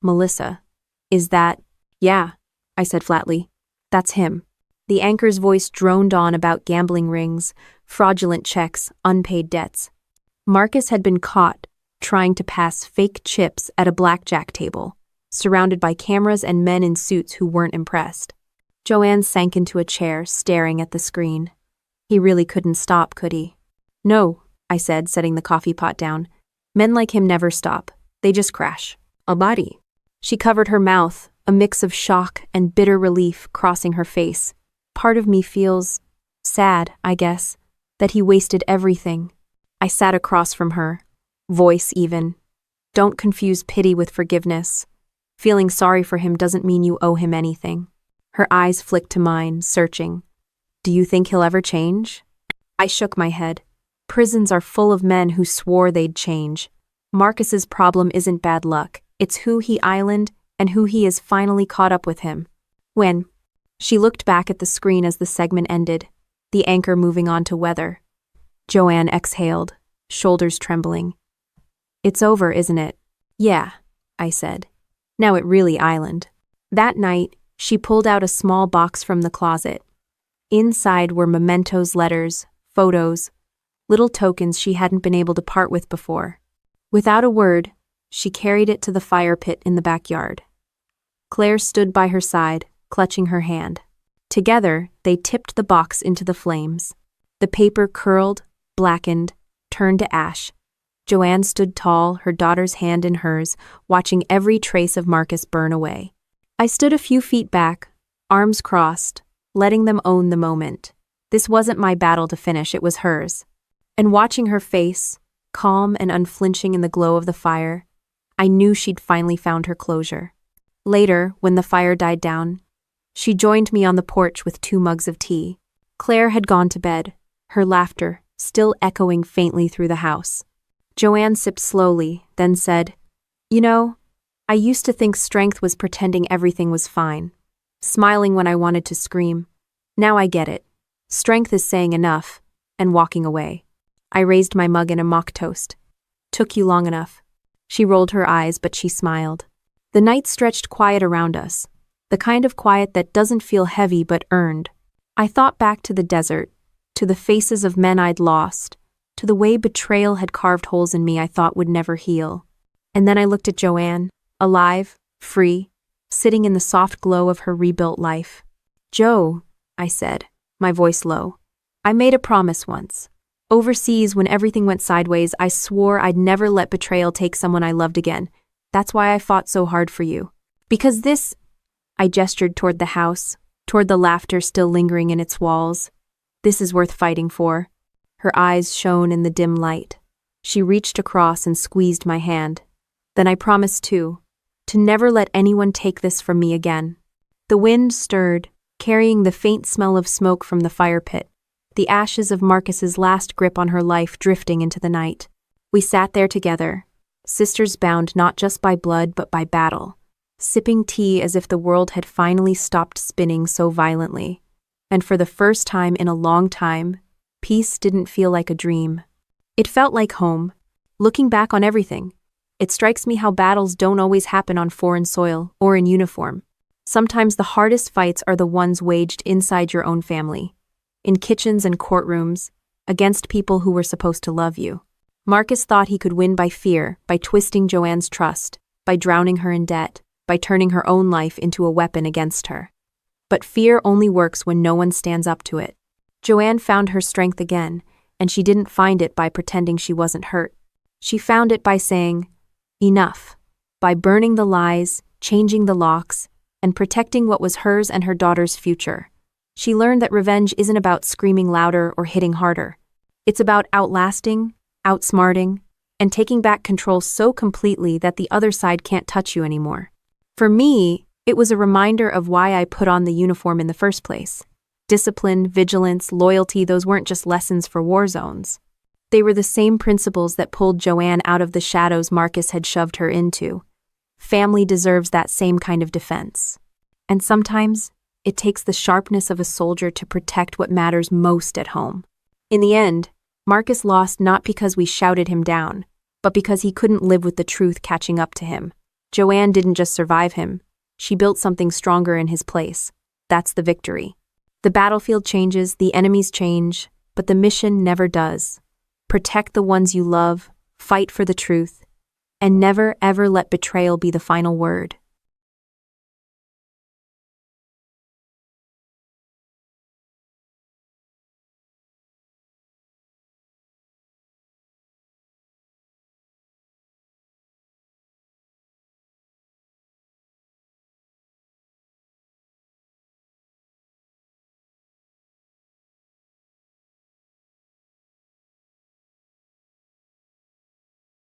Melissa. Is that… Yeah, I said flatly. That's him. The anchor's voice droned on about gambling rings, fraudulent checks, unpaid debts. Marcus had been caught trying to pass fake chips at a blackjack table, surrounded by cameras and men in suits who weren't impressed. Joanne sank into a chair, staring at the screen. He really couldn't stop, could he? No, I said, setting the coffee pot down. Men like him never stop. They just crash. A body. She covered her mouth, a mix of shock and bitter relief crossing her face. Part of me feels sad, I guess, that he wasted everything. I sat across from her, voice even. Don't confuse pity with forgiveness. Feeling sorry for him doesn't mean you owe him anything. Her eyes flicked to mine, searching. Do you think he'll ever change? I shook my head. Prisons are full of men who swore they'd change. Marcus's problem isn't bad luck. It's who he island and who he has finally caught up with him. When? She looked back at the screen as the segment ended, the anchor moving on to weather. Joanne exhaled, shoulders trembling. It's over, isn't it? Yeah, I said. Now it really island. That night, she pulled out a small box from the closet. Inside were mementos, letters, photos, little tokens she hadn't been able to part with before. Without a word, she carried it to the fire pit in the backyard. Claire stood by her side, clutching her hand. Together, they tipped the box into the flames. The paper curled, blackened, turned to ash. Joanne stood tall, her daughter's hand in hers, watching every trace of Marcus burn away. I stood a few feet back, arms crossed, letting them own the moment. This wasn't my battle to finish, it was hers. And watching her face, calm and unflinching in the glow of the fire, I knew she'd finally found her closure. Later, when the fire died down, she joined me on the porch with 2 mugs of tea. Claire had gone to bed, her laughter still echoing faintly through the house. Joanne sipped slowly, then said, You know, I used to think strength was pretending everything was fine, smiling when I wanted to scream. Now I get it. Strength is saying enough, and walking away. I raised my mug in a mock toast. Took you long enough. She rolled her eyes, but she smiled. The night stretched quiet around us, the kind of quiet that doesn't feel heavy but earned. I thought back to the desert, to the faces of men I'd lost, to the way betrayal had carved holes in me I thought would never heal. And then I looked at Joanne, alive, free, sitting in the soft glow of her rebuilt life. Jo, I said, my voice low. I made a promise once. Overseas, when everything went sideways, I swore I'd never let betrayal take someone I loved again. That's why I fought so hard for you. Because this… I gestured toward the house, toward the laughter still lingering in its walls. This is worth fighting for. Her eyes shone in the dim light. She reached across and squeezed my hand. Then I promised too, to never let anyone take this from me again. The wind stirred, carrying the faint smell of smoke from the fire pit, the ashes of Marcus's last grip on her life drifting into the night. We sat there together, sisters bound not just by blood but by battle, sipping tea as if the world had finally stopped spinning so violently. And for the first time in a long time, peace didn't feel like a dream. It felt like home. Looking back on everything, it strikes me how battles don't always happen on foreign soil or in uniform. Sometimes the hardest fights are the ones waged inside your own family, in kitchens and courtrooms, against people who were supposed to love you. Marcus thought he could win by fear, by twisting Joanne's trust, by drowning her in debt, by turning her own life into a weapon against her. But fear only works when no one stands up to it. Joanne found her strength again, and she didn't find it by pretending she wasn't hurt. She found it by saying, enough, by burning the lies, changing the locks, and protecting what was hers and her daughter's future. She learned that revenge isn't about screaming louder or hitting harder. It's about outlasting, outsmarting, and taking back control so completely that the other side can't touch you anymore. For me, It was a reminder of why I put on the uniform in the first place. Discipline, vigilance, loyalty, those weren't just lessons for war zones. They were the same principles that pulled Joanne out of the shadows Marcus had shoved her into. Family deserves that same kind of defense. And sometimes, it takes the sharpness of a soldier to protect what matters most at home. In the end, Marcus lost not because we shouted him down, but because he couldn't live with the truth catching up to him. Joanne didn't just survive him, she built something stronger in his place. That's the victory. The battlefield changes, the enemies change, but the mission never does. Protect the ones you love, fight for the truth, and never ever let betrayal be the final word.